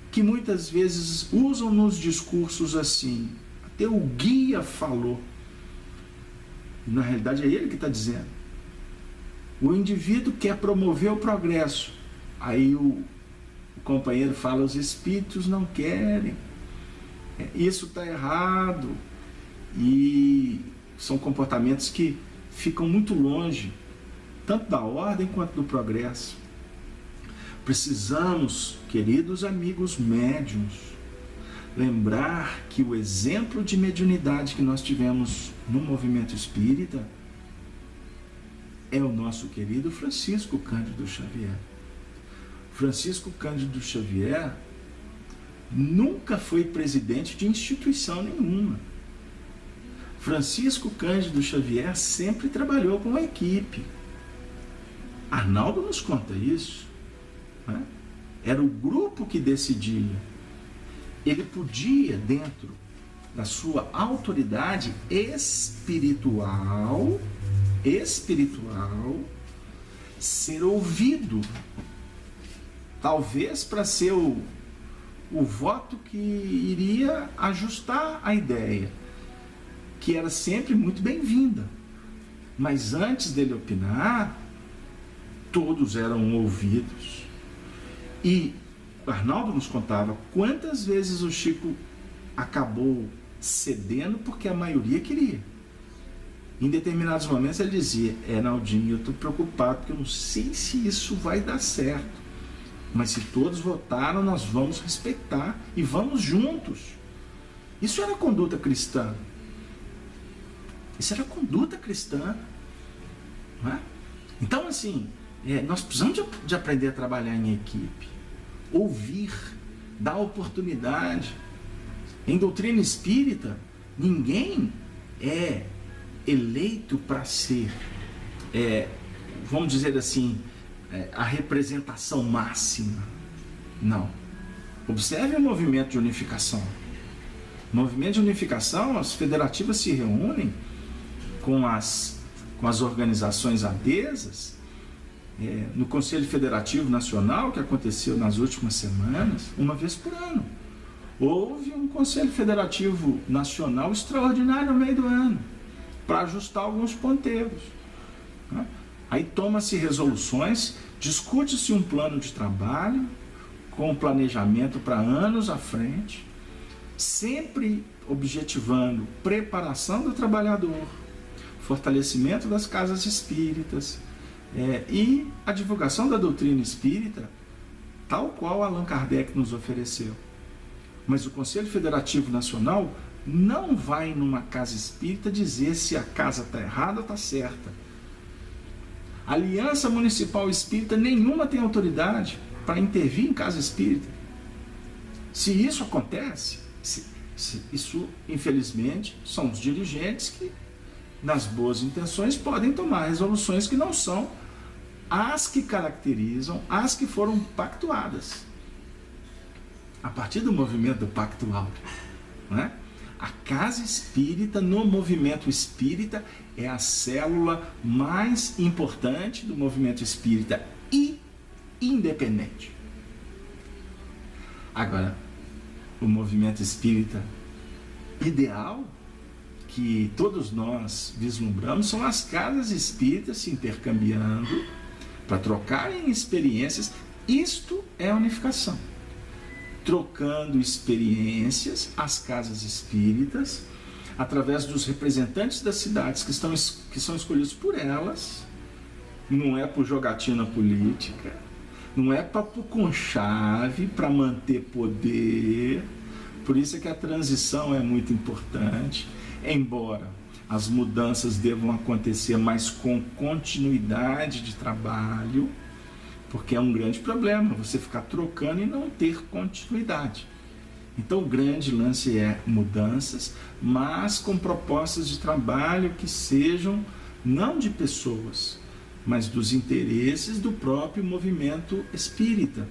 que muitas vezes usam nos discursos assim: até o guia falou. Na realidade é ele que está dizendo. O indivíduo quer promover o progresso. Aí o companheiro fala: os espíritos não querem. Isso está errado. E são comportamentos que ficam muito longe, tanto da ordem quanto do progresso. Precisamos, queridos amigos médiuns, lembrar que o exemplo de mediunidade que nós tivemos no movimento espírita é o nosso querido Francisco Cândido Xavier. Francisco Cândido Xavier nunca foi presidente de instituição nenhuma. Francisco Cândido Xavier sempre trabalhou com a equipe. Arnaldo nos conta isso. Né? Era o grupo que decidia. Ele podia, dentro da sua autoridade espiritual, ser ouvido. Talvez para ser o voto que iria ajustar a ideia, que era sempre muito bem-vinda. Mas antes dele opinar, todos eram ouvidos. E Arnaldo nos contava quantas vezes o Chico acabou cedendo porque a maioria queria. Em determinados momentos ele dizia: Naldinho, eu estou preocupado porque eu não sei se isso vai dar certo. Mas se todos votaram, nós vamos respeitar e vamos juntos. Isso era conduta cristã. Isso era conduta cristã. Não é? Então, assim, nós precisamos de aprender a trabalhar em equipe. Ouvir, dar oportunidade. Em doutrina espírita, ninguém é eleito para ser, vamos dizer assim, a representação máxima. Não. Observe o movimento de unificação. No movimento de unificação, as federativas se reúnem com as organizações adesas, no Conselho Federativo Nacional, que aconteceu nas últimas semanas, uma vez por ano. Houve um Conselho Federativo Nacional extraordinário no meio do ano, para ajustar alguns ponteiros. Né? Aí toma-se resoluções, discute-se um plano de trabalho, com planejamento para anos à frente, sempre objetivando preparação do trabalhador, fortalecimento das casas espíritas, e a divulgação da doutrina espírita, tal qual Allan Kardec nos ofereceu. Mas o Conselho Federativo Nacional não vai numa casa espírita dizer se a casa está errada ou está certa. A Aliança Municipal Espírita nenhuma tem autoridade para intervir em casa espírita. Se isso acontece, isso, infelizmente, são os dirigentes que, nas boas intenções, podem tomar resoluções que não são as que caracterizam, as que foram pactuadas. A partir do movimento do Pacto Áureo, né? A casa espírita, no movimento espírita, é a célula mais importante do movimento espírita e independente. Agora, o movimento espírita ideal, que todos nós vislumbramos, são as casas espíritas se intercambiando, para trocarem experiências. Isto é unificação. Trocando experiências, as casas espíritas, através dos representantes das cidades que são escolhidos por elas, não é por jogatina política, não é papo com chave para manter poder. Por isso é que a transição é muito importante, embora as mudanças devam acontecer, mas com continuidade de trabalho, porque é um grande problema você ficar trocando e não ter continuidade. Então o grande lance é mudanças, mas com propostas de trabalho que sejam não de pessoas, mas dos interesses do próprio movimento espírita.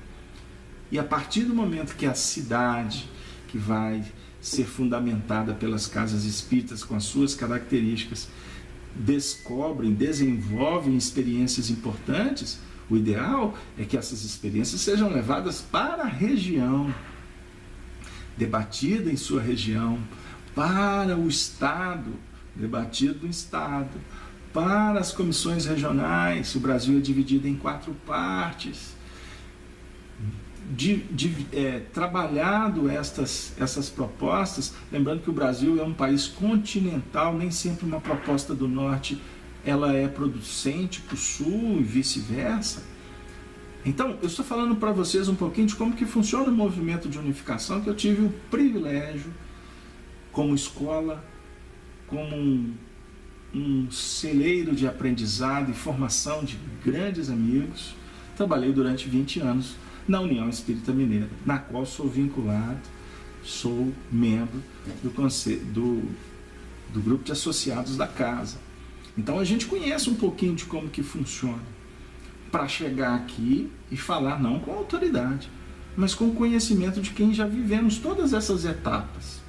E a partir do momento que a cidade, que vai ser fundamentada pelas casas espíritas com as suas características, descobrem, desenvolvem experiências importantes, o ideal é que essas experiências sejam levadas para a região, debatida em sua região, para o Estado, debatido no Estado, para as comissões regionais. O Brasil é dividido em 4 partes. Trabalhado essas propostas, lembrando que o Brasil é um país continental, nem sempre uma proposta do norte ela é producente para o sul e vice-versa. Então, eu estou falando para vocês um pouquinho de como que funciona o movimento de unificação, que eu tive o privilégio, como escola, como um celeiro de aprendizado e formação de grandes amigos. Trabalhei durante 20 anos na União Espírita Mineira, na qual sou vinculado, sou membro do grupo de associados da casa. Então a gente conhece um pouquinho de como que funciona, para chegar aqui e falar não com autoridade, mas com conhecimento de quem já vivemos todas essas etapas.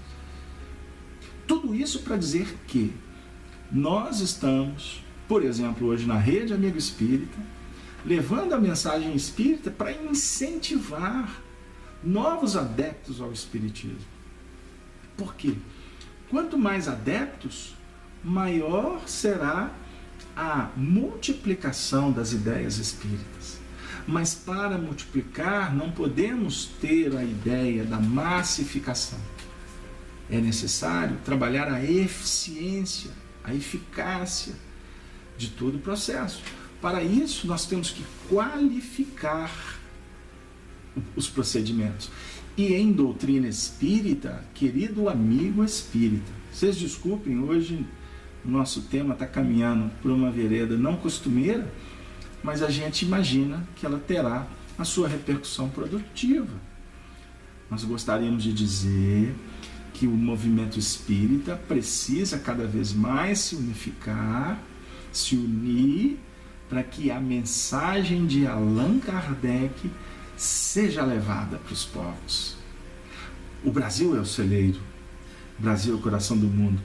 Tudo isso para dizer que nós estamos, por exemplo, hoje na Rede Amigo Espírita, levando a mensagem espírita para incentivar novos adeptos ao espiritismo. Por quê? Quanto mais adeptos, maior será a multiplicação das ideias espíritas. Mas para multiplicar, não podemos ter a ideia da massificação. É necessário trabalhar a eficiência, a eficácia de todo o processo. Para isso, nós temos que qualificar os procedimentos. E em doutrina espírita, querido amigo espírita, vocês desculpem, hoje o nosso tema está caminhando por uma vereda não costumeira, mas a gente imagina que ela terá a sua repercussão produtiva. Nós gostaríamos de dizer que o movimento espírita precisa cada vez mais se unificar, se unir, para que a mensagem de Allan Kardec seja levada para os povos. O Brasil é o celeiro, o Brasil é o coração do mundo.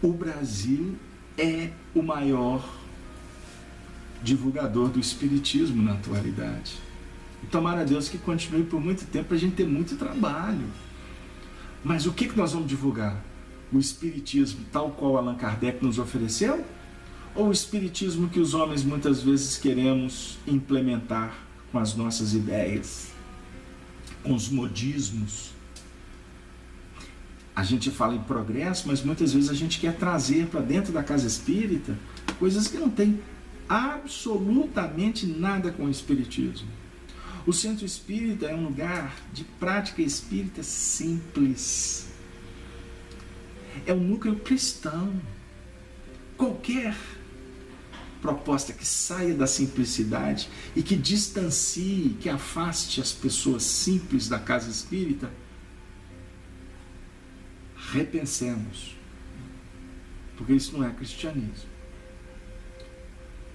O Brasil é o maior divulgador do espiritismo na atualidade. E tomara a Deus que continue por muito tempo, para a gente ter muito trabalho. Mas o que nós vamos divulgar? O espiritismo tal qual Allan Kardec nos ofereceu? Ou o espiritismo que os homens muitas vezes queremos implementar com as nossas ideias, com os modismos? A gente fala em progresso, mas muitas vezes a gente quer trazer para dentro da casa espírita coisas que não têm absolutamente nada com o espiritismo. O centro espírita é um lugar de prática espírita simples. É um núcleo cristão. Qualquer proposta que saia da simplicidade e que distancie, que afaste as pessoas simples da casa espírita, repensemos, porque isso não é cristianismo.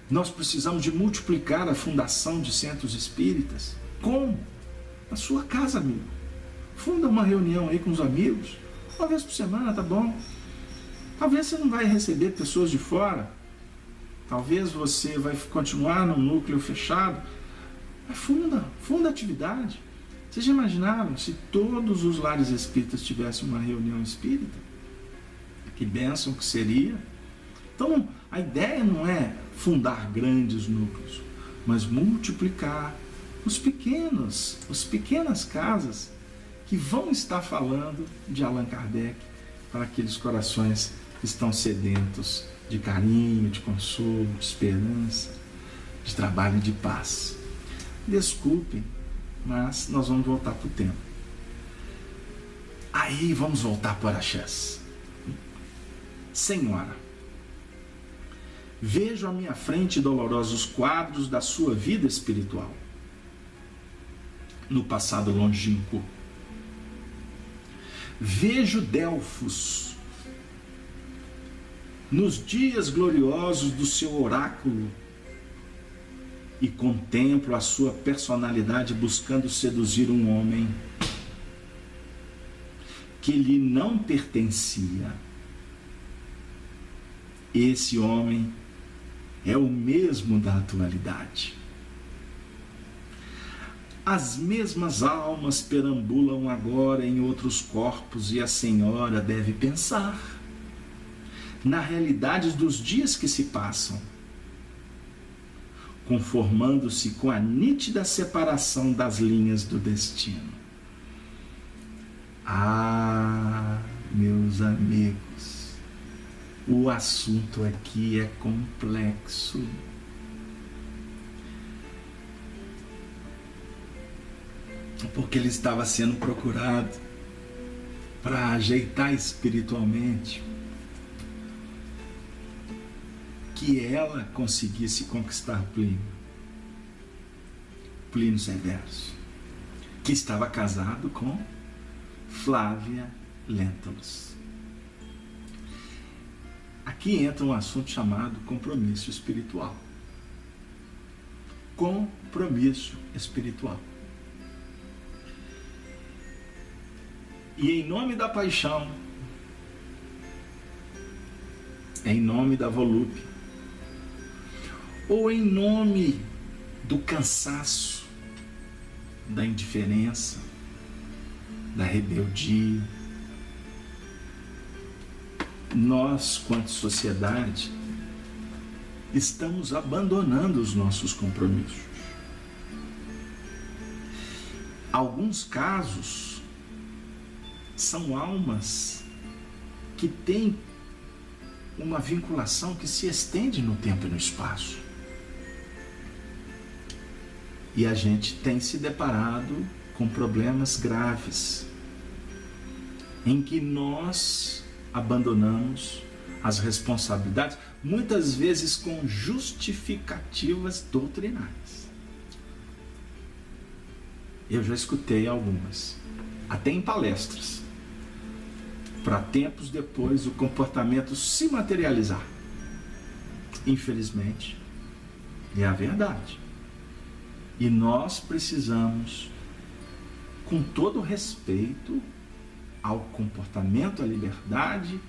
Nós precisamos de multiplicar a fundação de centros espíritas. Como? Na sua casa, amigo. Funda uma reunião aí com os amigos, uma vez por semana, tá bom? Talvez você não vai receber pessoas de fora, talvez você vai continuar num núcleo fechado, mas funda atividade. Vocês já imaginaram se todos os lares espíritas tivessem uma reunião espírita? Que bênção que seria! Então, a ideia não é fundar grandes núcleos. mas multiplicar as pequenas casas que vão estar falando de Allan Kardec para aqueles corações que estão sedentos de carinho, de consolo, de esperança, de trabalho e de paz. Desculpem, mas nós vamos voltar para o tempo. Aí vamos voltar para Araxés. Senhora, vejo à minha frente dolorosos quadros da sua vida espiritual, no passado longínquo. Vejo Delfos, nos dias gloriosos do seu oráculo, e contemplo a sua personalidade buscando seduzir um homem que lhe não pertencia. Esse homem é o mesmo da atualidade. As mesmas almas perambulam agora em outros corpos e a senhora deve pensar na realidade dos dias que se passam, conformando-se com a nítida separação das linhas do destino. Ah, meus amigos, o assunto aqui é complexo. Porque ele estava sendo procurado para ajeitar espiritualmente, que ela conseguisse conquistar Plínio Severo, que estava casado com Flávia Lentulus. Aqui entra um assunto chamado compromisso espiritual. Compromisso espiritual. E em nome da paixão, em nome da volúpia, ou em nome do cansaço, da indiferença, da rebeldia, nós, quanto sociedade, estamos abandonando os nossos compromissos. Alguns casos são almas que têm uma vinculação que se estende no tempo e no espaço. E a gente tem se deparado com problemas graves, em que nós abandonamos as responsabilidades, muitas vezes com justificativas doutrinárias. Eu já escutei algumas, até em palestras, para tempos depois o comportamento se materializar. Infelizmente, é a verdade. E nós precisamos, com todo respeito ao comportamento, à liberdade,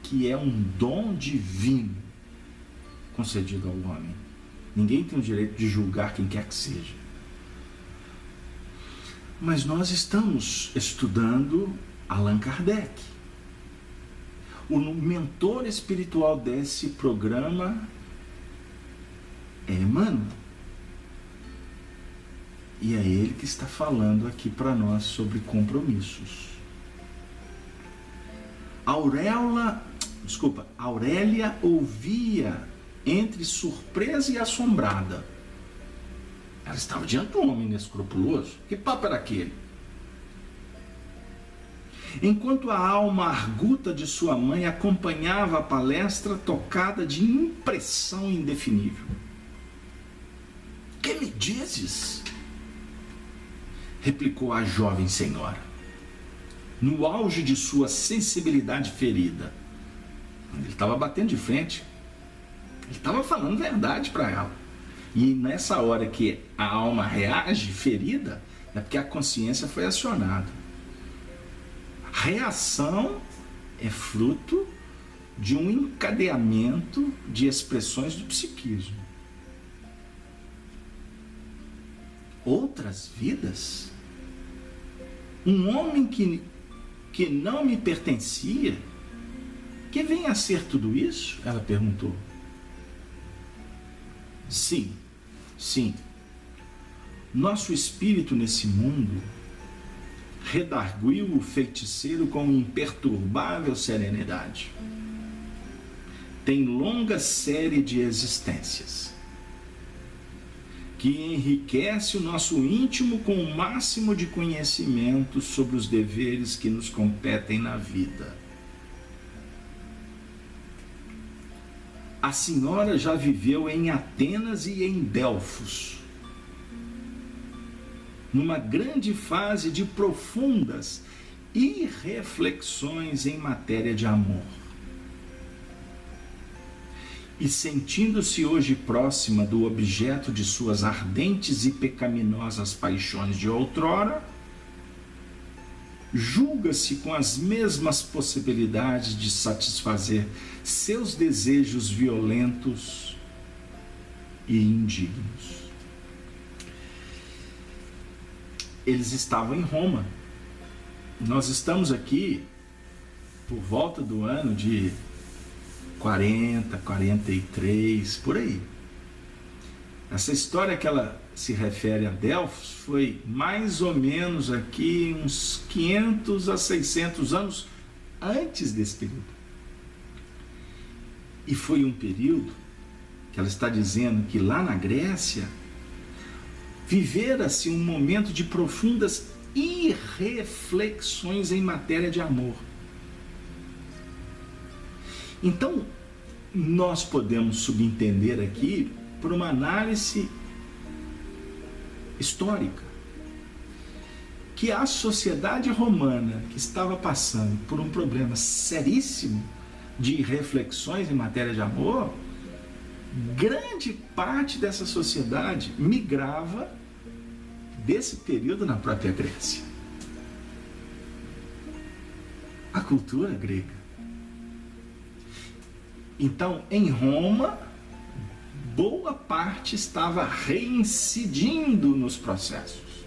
que é um dom divino concedido ao homem. Ninguém tem o direito de julgar quem quer que seja. Mas nós estamos estudando Allan Kardec. O mentor espiritual desse programa é Emmanuel. E é ele que está falando aqui para nós sobre compromissos. Aurélia ouvia entre surpresa e assombrada. Ela estava diante de um homem inescrupuloso. Que papo era aquele? Enquanto a alma arguta de sua mãe acompanhava a palestra tocada de impressão indefinível. Que me dizes? Replicou a jovem senhora, no auge de sua sensibilidade ferida. Ele estava batendo de frente. Ele estava falando verdade para ela. E nessa hora que a alma reage ferida, é porque a consciência foi acionada. Reação é fruto de um encadeamento de expressões do psiquismo. Outras vidas? Um homem que não me pertencia? Que vem a ser tudo isso? Ela perguntou. Sim, Sim, nosso espírito nesse mundo redarguiu o feiticeiro com imperturbável serenidade. Tem longa série de existências que enriquece o nosso íntimo com o máximo de conhecimento sobre os deveres que nos competem na vida. A senhora já viveu em Atenas e em Delfos, numa grande fase de profundas irreflexões em matéria de amor. E sentindo-se hoje próxima do objeto de suas ardentes e pecaminosas paixões de outrora, julga-se com as mesmas possibilidades de satisfazer seus desejos violentos e indignos. Eles estavam em Roma. Nós estamos aqui por volta do ano de 40, 43, por aí. Essa história que ela se refere a Delfos foi mais ou menos aqui uns 500 a 600 anos antes desse período. E foi um período que ela está dizendo que lá na Grécia vivera-se um momento de profundas irreflexões em matéria de amor. Então, nós podemos subentender aqui por uma análise histórica que a sociedade romana, que estava passando por um problema seríssimo de reflexões em matéria de amor, grande parte dessa sociedade migrava desse período na própria Grécia. A cultura grega. Então, em Roma, boa parte estava reincidindo nos processos.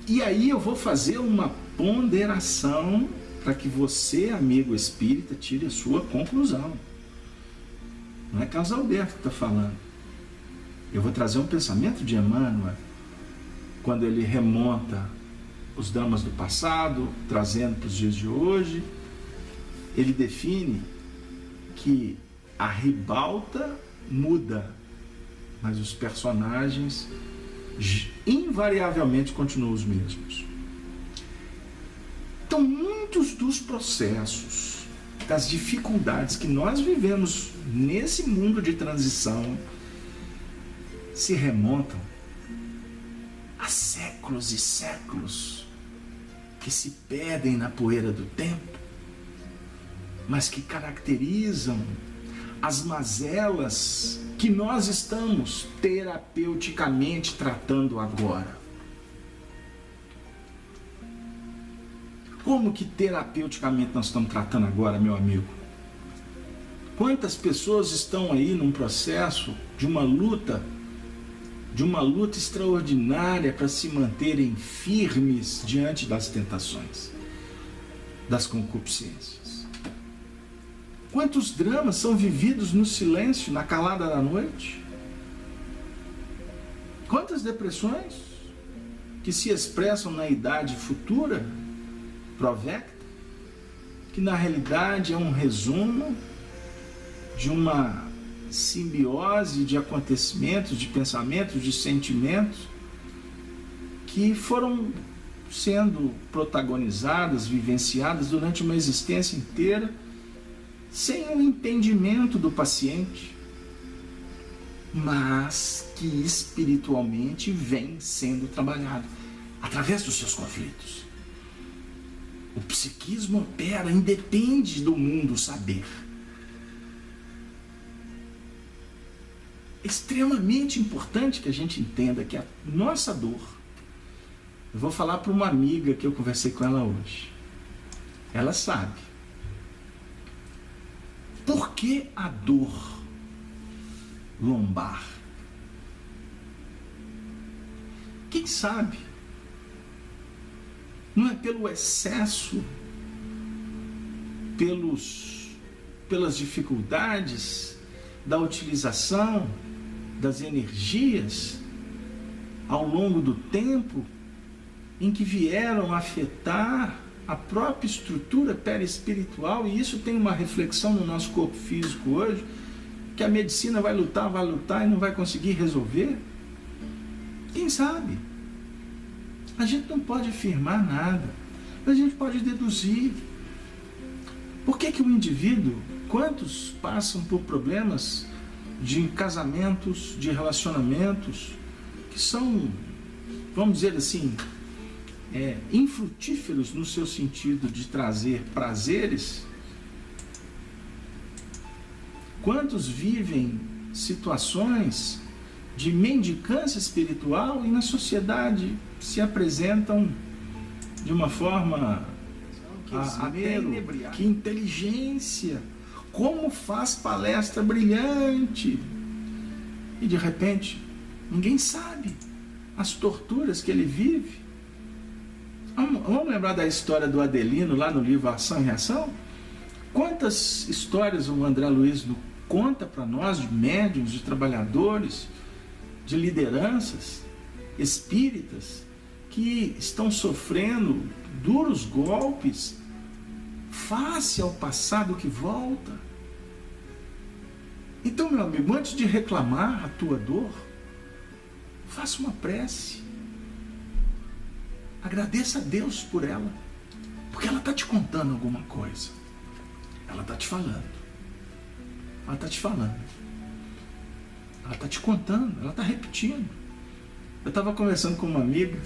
E aí eu vou fazer uma ponderação para que você, amigo espírita, tire a sua conclusão. Não é Carlos Alberto que está falando. Eu vou trazer um pensamento de Emmanuel, quando ele remonta os dramas do passado, trazendo para os dias de hoje. Ele define que a ribalta muda, mas os personagens invariavelmente continuam os mesmos. Então, muitos dos processos, das dificuldades que nós vivemos nesse mundo de transição, se remontam a séculos e séculos que se perdem na poeira do tempo, mas que caracterizam as mazelas que nós estamos terapeuticamente tratando agora. Como que terapeuticamente nós estamos tratando agora, meu amigo? Quantas pessoas estão aí num processo de uma luta extraordinária para se manterem firmes diante das tentações, das concupiscências? Quantos dramas são vividos no silêncio, na calada da noite? Quantas depressões que se expressam na idade futura, provecta, que na realidade é um resumo de uma simbiose de acontecimentos, de pensamentos, de sentimentos que foram sendo protagonizadas, vivenciadas durante uma existência inteira, sem o entendimento do paciente, mas que espiritualmente vem sendo trabalhado através dos seus conflitos. O psiquismo opera, independe do mundo saber. É extremamente importante que a gente entenda que a nossa dor, eu vou falar para uma amiga que eu conversei com ela hoje, ela sabe. Por que a dor lombar? Quem sabe? Não é pelo excesso, pelas dificuldades, da utilização das energias ao longo do tempo em que vieram afetar a própria estrutura perispiritual, e isso tem uma reflexão no nosso corpo físico hoje, que a medicina vai lutar e não vai conseguir resolver? Quem sabe? A gente não pode afirmar nada, mas a gente pode deduzir. Por que o indivíduo, quantos passam por problemas de casamentos, de relacionamentos, que são, vamos dizer assim, infrutíferos no seu sentido de trazer prazeres? Quantos vivem situações de mendicância espiritual e na sociedade se apresentam de uma forma que inteligência, como faz palestra brilhante, e de repente ninguém sabe as torturas que ele vive. Vamos lembrar da história do Adelino lá no livro Ação e Reação? Quantas histórias o André Luiz conta para nós de médiuns, de trabalhadores, de lideranças espíritas que estão sofrendo duros golpes face ao passado que volta. Então, meu amigo, antes de reclamar a tua dor, faça uma prece. Agradeça a Deus por ela, porque ela está te contando alguma coisa. Ela está te falando. Ela está te falando. Ela está te contando, ela está repetindo. Eu estava conversando com uma amiga,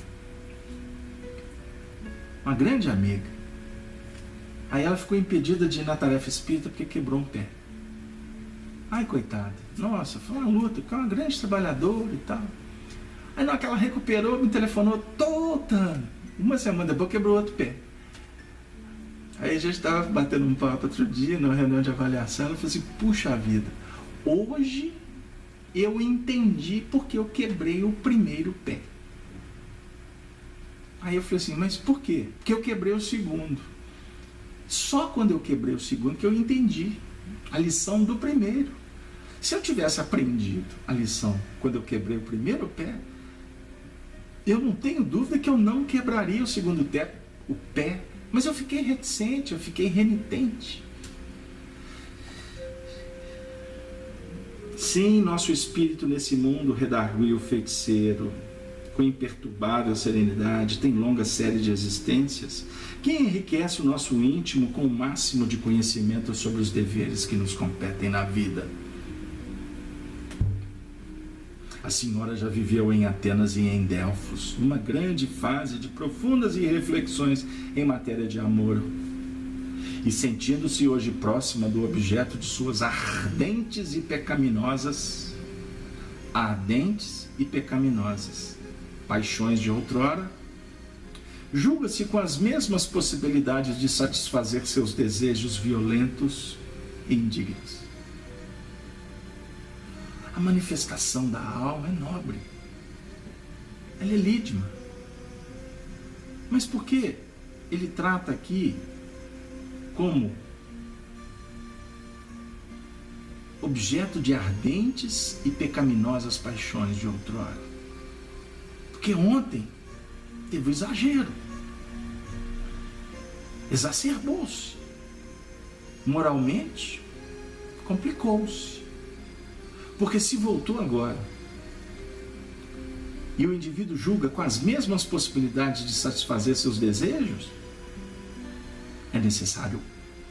uma grande amiga. Aí ela ficou impedida de ir na tarefa espírita porque quebrou um pé. Ai, coitada. Nossa, foi uma luta, porque é uma grande trabalhadora e tal. Aí na hora que ela recuperou, me telefonou toda. Uma semana depois quebrou outro pé. Aí a gente estava batendo um papo outro dia, numa reunião de avaliação. Ela falou assim, puxa vida, hoje eu entendi porque eu quebrei o primeiro pé. Aí eu falei assim, mas por quê? Porque eu quebrei o segundo. Só quando eu quebrei o segundo que eu entendi a lição do primeiro. Se eu tivesse aprendido a lição quando eu quebrei o primeiro pé, eu não tenho dúvida que eu não quebraria o segundo pé. Mas eu fiquei reticente, eu fiquei renitente. Sim, nosso espírito nesse mundo redarguiu o feiticeiro, com imperturbável serenidade, tem longa série de existências, que enriquece o nosso íntimo com o máximo de conhecimento sobre os deveres que nos competem na vida. A senhora já viveu em Atenas e em Delfos, numa grande fase de profundas reflexões em matéria de amor, e sentindo-se hoje próxima do objeto de suas ardentes e pecaminosas paixões de outrora, julga-se com as mesmas possibilidades de satisfazer seus desejos violentos e indignos. A manifestação da alma é nobre, ela é lídima. Mas por que ele trata aqui como objeto de ardentes e pecaminosas paixões de outrora? Porque ontem teve o exagero, exacerbou-se, moralmente complicou-se. Porque se voltou agora e o indivíduo julga com as mesmas possibilidades de satisfazer seus desejos, é necessário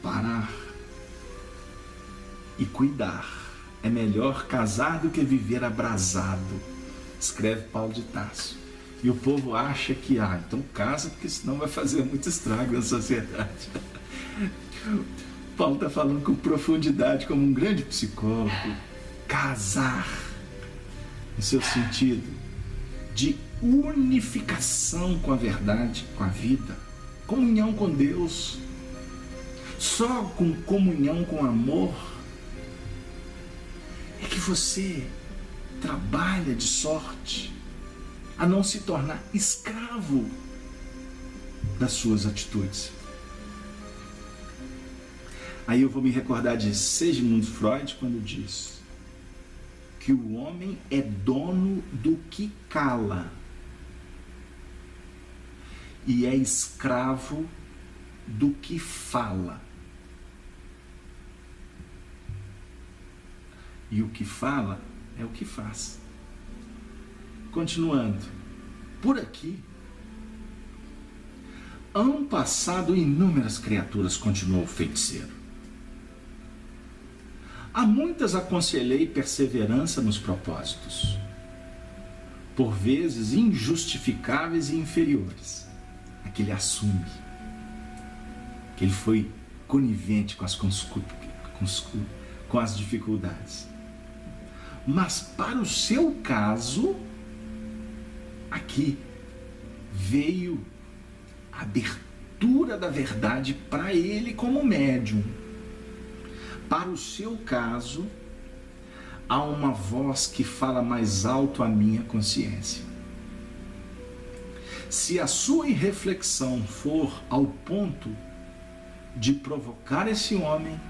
parar e cuidar. É melhor casar do que viver abrasado, escreve Paulo de Tarso. E o povo acha que, então casa, porque senão vai fazer muito estrago na sociedade. Paulo está falando com profundidade, como um grande psicólogo. Casar, no seu sentido de unificação com a verdade, com a vida, comunhão com Deus. Só com comunhão com amor é que você trabalha de sorte a não se tornar escravo das suas atitudes. Aí eu vou me recordar de Sigmund Freud quando diz: que o homem é dono do que cala e é escravo do que fala. E o que fala é o que faz. Continuando, por aqui, hão passado inúmeras criaturas, continuou o feiticeiro. A muitas aconselhei perseverança nos propósitos, por vezes injustificáveis e inferiores. Aqui ele assume que ele foi conivente com as dificuldades. Mas para o seu caso, aqui veio a abertura da verdade para ele como médium. Para o seu caso, há uma voz que fala mais alto à minha consciência. Se a sua irreflexão for ao ponto de provocar esse homem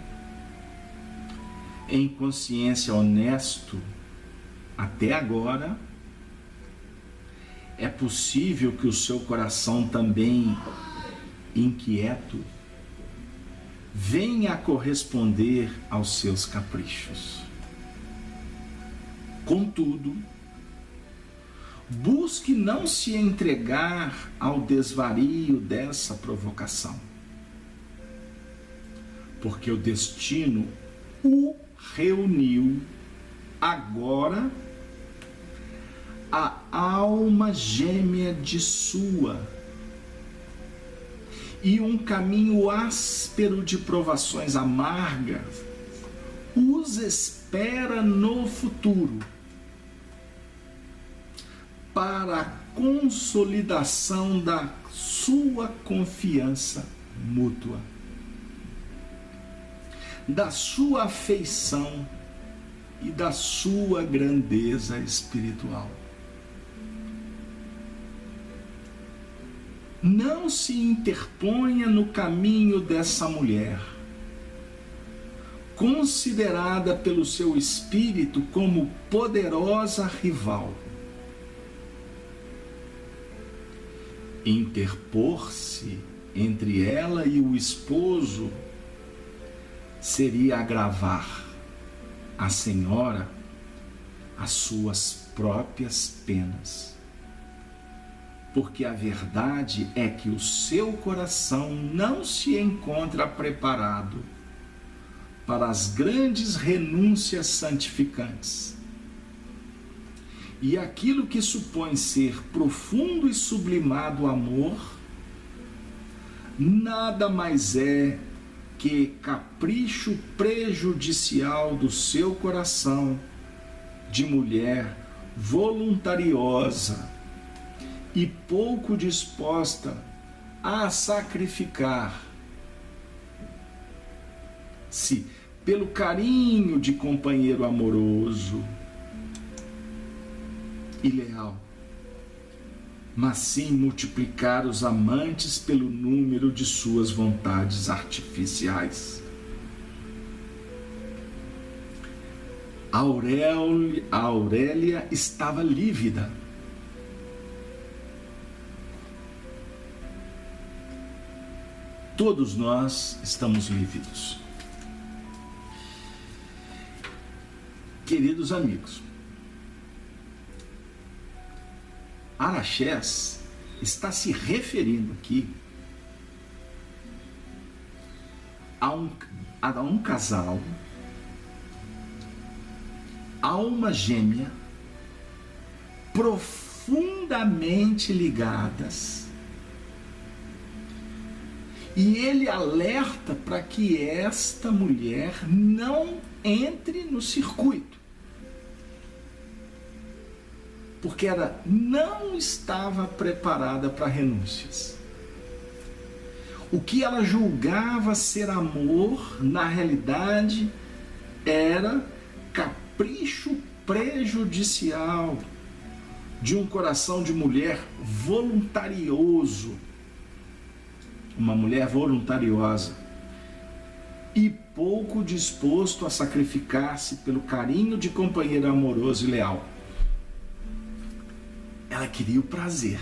em consciência honesto até agora, é possível que o seu coração também inquieto venha a corresponder aos seus caprichos. Contudo, busque não se entregar ao desvario dessa provocação, porque o destino o reuniu agora a alma gêmea de sua, e um caminho áspero de provações amargas os espera no futuro, para a consolidação da sua confiança mútua, da sua afeição e da sua grandeza espiritual. Não se interponha no caminho dessa mulher, considerada pelo seu espírito como poderosa rival. Interpor-se entre ela e o esposo seria agravar a senhora as suas próprias penas. Porque a verdade é que o seu coração não se encontra preparado para as grandes renúncias santificantes. E aquilo que supõe ser profundo e sublimado amor, nada mais é que capricho prejudicial do seu coração de mulher voluntariosa e pouco disposta a sacrificar-se pelo carinho de companheiro amoroso e leal, mas sim multiplicar os amantes pelo número de suas vontades artificiais. A Aurélia estava lívida. Todos nós estamos lívidos. Queridos amigos, Araxés está se referindo aqui a um casal, alma gêmea, profundamente ligadas, e ele alerta para que esta mulher não entre no circuito, porque ela não estava preparada para renúncias. O que ela julgava ser amor, na realidade, era capricho prejudicial de um coração de mulher voluntarioso, uma mulher voluntariosa, e pouco disposto a sacrificar-se pelo carinho de companheiro amoroso e leal. Ela queria o prazer.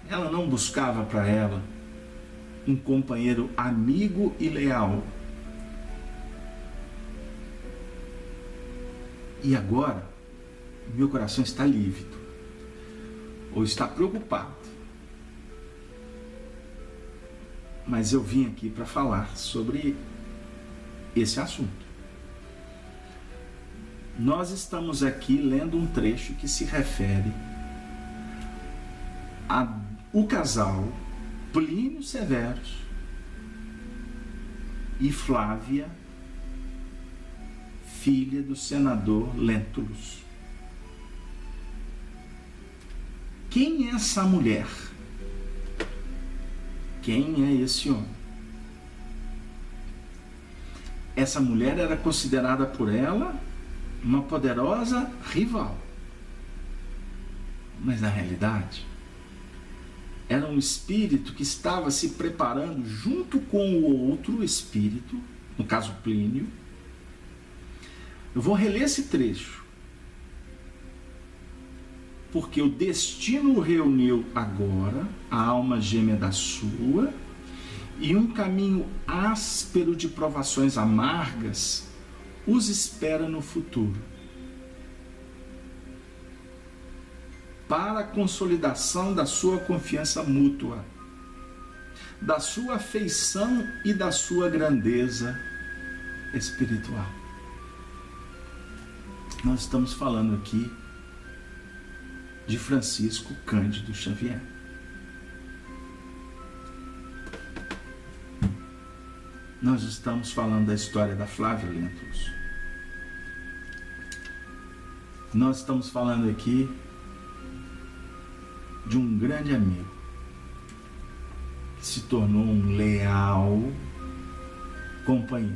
Ela não buscava para ela um companheiro amigo e leal. E agora, meu coração está lívido, ou está preocupado. Mas eu vim aqui para falar sobre esse assunto. Nós estamos aqui lendo um trecho que se refere ao casal Plínio Severus e Flávia, filha do senador Lentulus. Quem é essa mulher? Quem é esse homem? Essa mulher era considerada por ela uma poderosa rival. Mas na realidade, era um espírito que estava se preparando junto com o outro espírito, no caso Plínio. Eu vou reler esse trecho, porque o destino reuniu agora a alma gêmea da sua, e um caminho áspero de provações amargas os espera no futuro, para a consolidação da sua confiança mútua, da sua afeição e da sua grandeza espiritual. Nós estamos falando aqui de Francisco Cândido Xavier. Nós estamos falando da história da Flávia Lentulus. Nós estamos falando aqui de um grande amigo que se tornou um leal companheiro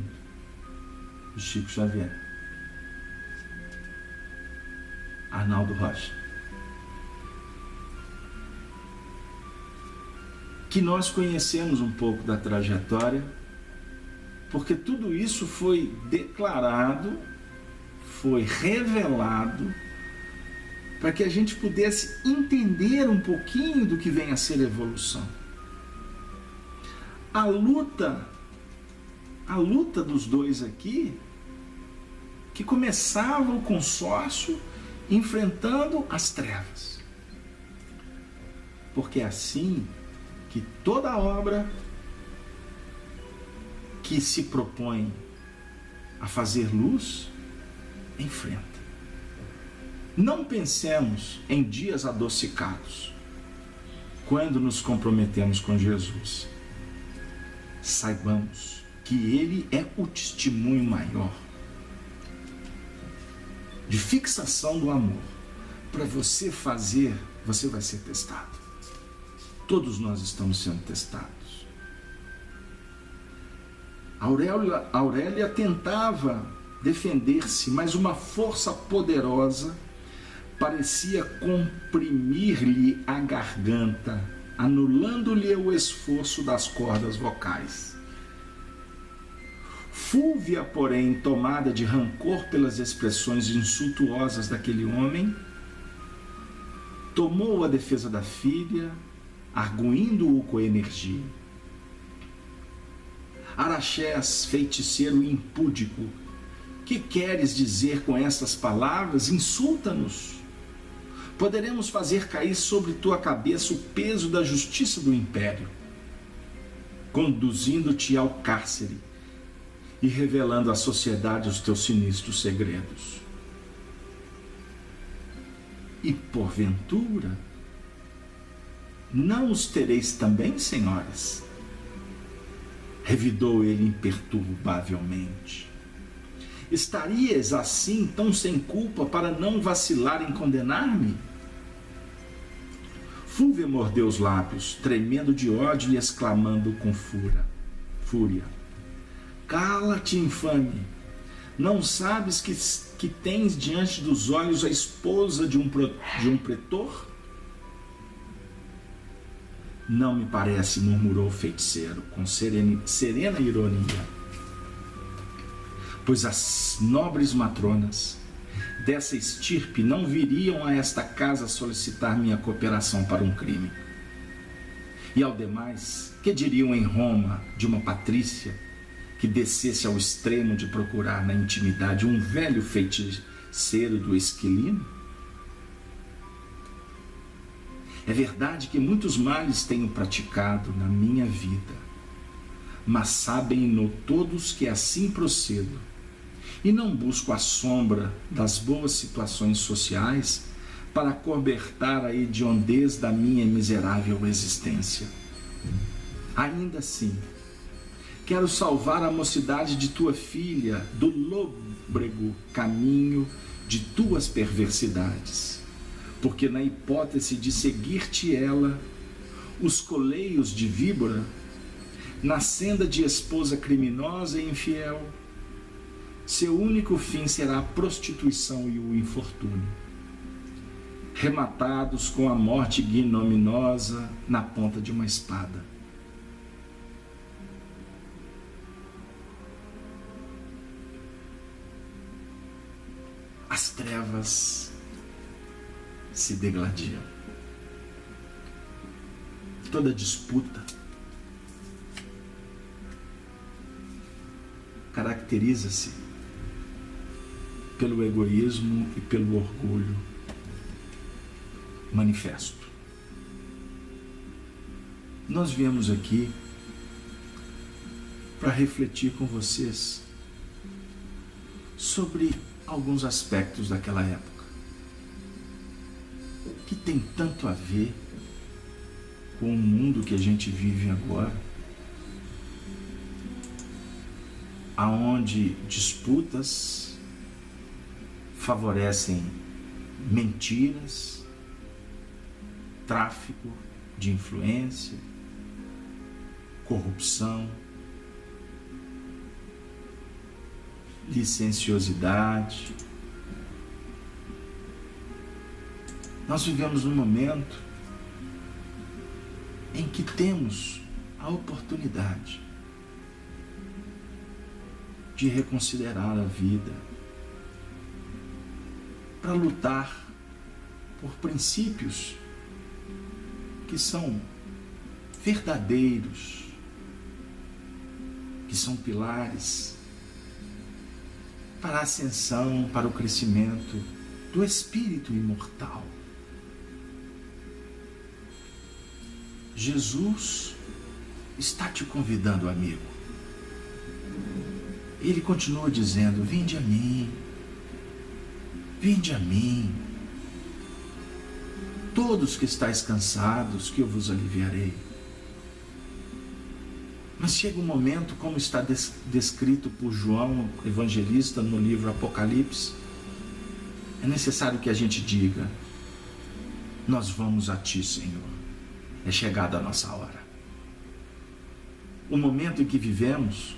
do Chico Xavier, Arnaldo Rocha, que nós conhecemos um pouco da trajetória, porque tudo isso foi declarado, foi revelado, para que a gente pudesse entender um pouquinho do que vem a ser evolução. A luta dos dois aqui, que começava o consórcio enfrentando as trevas. Porque é assim que toda obra que se propõe a fazer luz enfrenta. Não pensemos em dias adocicados quando nos comprometemos com Jesus. Saibamos que Ele é o testemunho maior de fixação do amor. Para você fazer, você vai ser testado. Todos nós estamos sendo testados. Aurélia tentava defender-se, mas uma força poderosa parecia comprimir-lhe a garganta, anulando-lhe o esforço das cordas vocais. Fúvia, porém, tomada de rancor pelas expressões insultuosas daquele homem, tomou a defesa da filha, arguindo-o com energia. Araxés, feiticeiro impúdico, que queres dizer com estas palavras? Insulta-nos. Poderemos fazer cair sobre tua cabeça o peso da justiça do império, conduzindo-te ao cárcere e revelando à sociedade os teus sinistros segredos. E porventura, não os tereis também, senhoras? Revidou ele imperturbavelmente. Estarias assim tão sem culpa para não vacilar em condenar-me? Fúvia mordeu os lábios, tremendo de ódio e exclamando com fúria: Cala-te, infame! Não sabes que tens diante dos olhos a esposa de um pretor? Não me parece, murmurou o feiticeiro, com serena ironia, pois as nobres matronas dessa estirpe não viriam a esta casa solicitar minha cooperação para um crime. E ao demais, que diriam em Roma de uma patrícia que descesse ao extremo de procurar na intimidade um velho feiticeiro do Esquilino? É verdade que muitos males tenho praticado na minha vida, mas sabem-no todos que assim procedo, e não busco a sombra das boas situações sociais para acobertar a hediondez da minha miserável existência. Ainda assim, quero salvar a mocidade de tua filha do lôbrego caminho de tuas perversidades, porque na hipótese de seguir-te ela, os coleios de víbora, na senda de esposa criminosa e infiel, seu único fim será a prostituição e o infortúnio, rematados com a morte ignominiosa na ponta de uma espada. As trevas se degladiam. Toda disputa caracteriza-se pelo egoísmo e pelo orgulho manifesto. Nós viemos aqui para refletir com vocês sobre alguns aspectos daquela época que tem tanto a ver com o mundo que a gente vive agora, aonde disputas favorecem mentiras, tráfico de influência, corrupção, licenciosidade. Nós vivemos um momento em que temos a oportunidade de reconsiderar a vida, para lutar por princípios que são verdadeiros, que são pilares para a ascensão, para o crescimento do espírito imortal. Jesus está te convidando, amigo. Ele continua dizendo: vinde a mim, vinde a mim, todos que estáis cansados, que eu vos aliviarei. Mas chega um momento, como está descrito por João, evangelista, no livro Apocalipse, é necessário que a gente diga: nós vamos a ti, Senhor. É chegada a nossa hora. O momento em que vivemos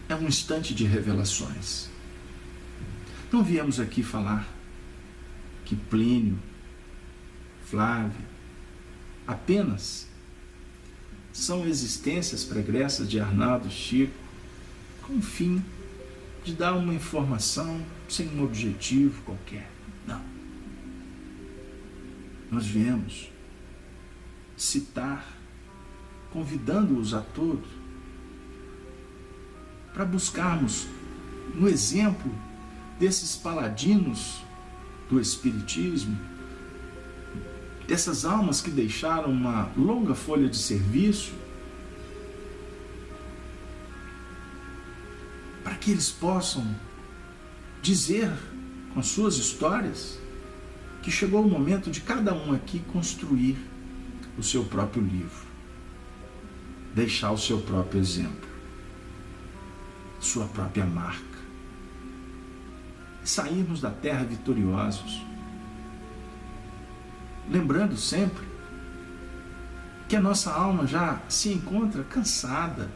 é um instante de revelações. Não viemos aqui falar que Plínio, Flávio, apenas são existências pregressas de Arnaldo, Chico, com o fim de dar uma informação sem um objetivo qualquer. Não. Nós viemos citar, convidando-os a todos para buscarmos no exemplo desses paladinos do Espiritismo, dessas almas que deixaram uma longa folha de serviço, para que eles possam dizer com as suas histórias que chegou o momento de cada um aqui construir o seu próprio livro, deixar o seu próprio exemplo, sua própria marca, e sairmos da terra vitoriosos, lembrando sempre que a nossa alma já se encontra cansada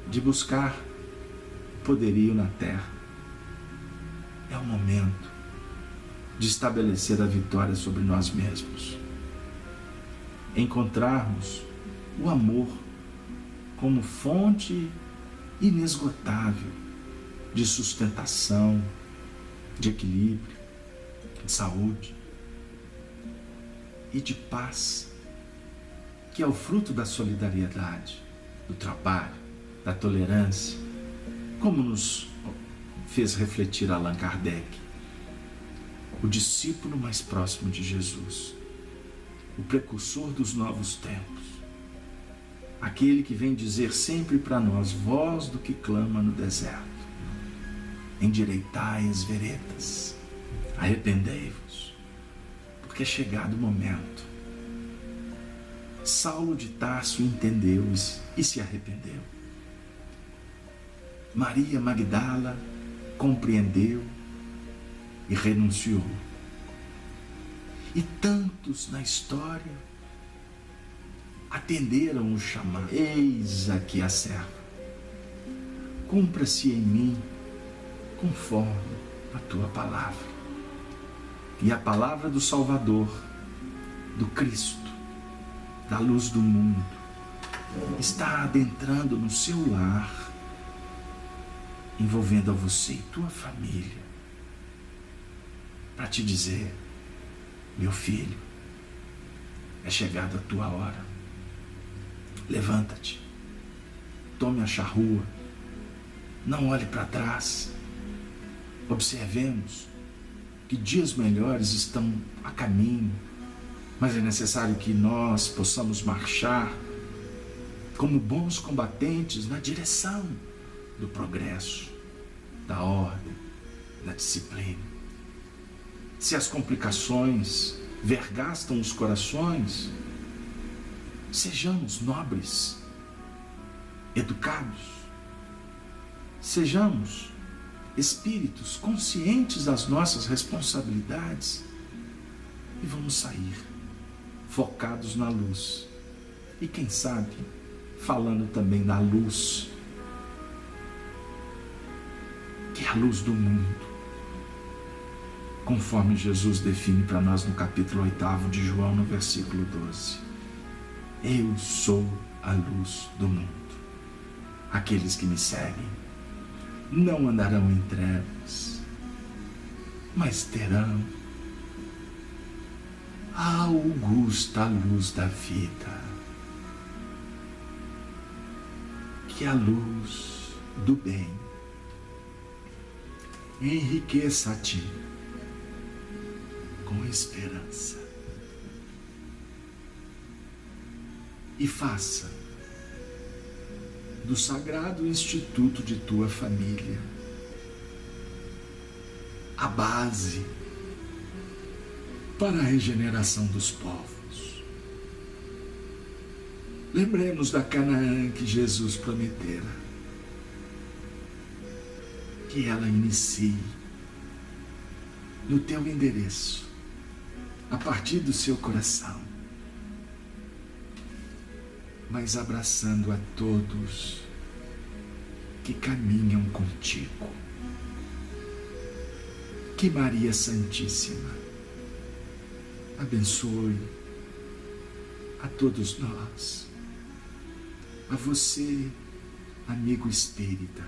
de buscar poderio na terra. É o momento de estabelecer a vitória sobre nós mesmos. encontrarmos o amor como fonte inesgotável de sustentação, de equilíbrio, de saúde e de paz, que é o fruto da solidariedade, do trabalho, da tolerância, como nos fez refletir Allan Kardec, o discípulo mais próximo de Jesus, o precursor dos novos tempos, aquele que vem dizer sempre para nós: voz do que clama no deserto, endireitai as veredas, arrependei-vos, porque é chegado o momento. Saulo de Tarso entendeu e se arrependeu. Maria Magdala compreendeu e renunciou. E tantos na história atenderam o chamado: eis aqui a serva, cumpra-se em mim conforme a tua palavra. E a palavra do Salvador, do Cristo, da luz do mundo, está adentrando no seu lar, envolvendo a você e tua família, para te dizer: meu filho, é chegada a tua hora. Levanta-te, tome a charrua, não olhe para trás. Observemos que dias melhores estão a caminho, mas é necessário que nós possamos marchar como bons combatentes na direção do progresso, da ordem, da disciplina. Se as complicações vergastam os corações, sejamos nobres, educados, sejamos espíritos conscientes das nossas responsabilidades e vamos sair focados na luz. E quem sabe, falando também da luz, que é a luz do mundo, conforme Jesus define para nós no capítulo 8 de João, no versículo 12. Eu sou a luz do mundo. Aqueles que me seguem não andarão em trevas, mas terão a augusta luz da vida, que é a luz do bem enriqueça-te com esperança e faça do sagrado instituto de tua família a base para a regeneração dos povos. Lembremos da Canaã que Jesus prometera, que ela inicie no teu endereço, a partir do seu coração, mas abraçando a todos que caminham contigo. Que Maria Santíssima abençoe a todos nós, a você, amigo espírita,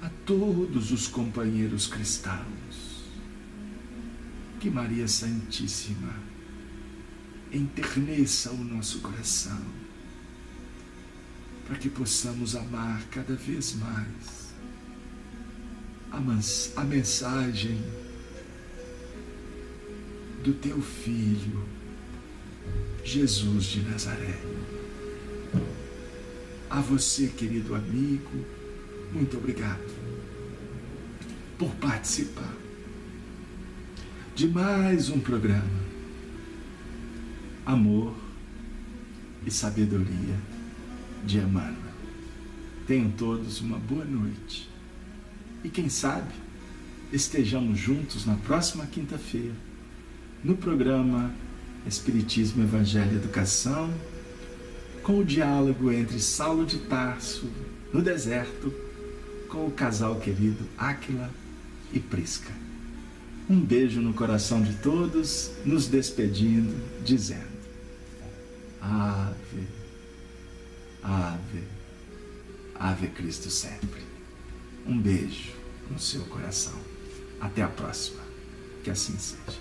a todos os companheiros cristãos. Que Maria Santíssima enterneça o nosso coração, para que possamos amar cada vez mais a mensagem do teu Filho, Jesus de Nazaré. A você, querido amigo, muito obrigado por participar de mais um programa Amor e Sabedoria de Emmanuel. Tenham todos uma boa noite e quem sabe estejamos juntos na próxima quinta-feira no programa Espiritismo, Evangelho e Educação, com o diálogo entre Saulo de Tarso no deserto com o casal querido Áquila e Prisca. Um beijo no coração de todos, nos despedindo, dizendo: Ave, Ave, Ave Cristo sempre. Um beijo no seu coração. Até a próxima. Que assim seja.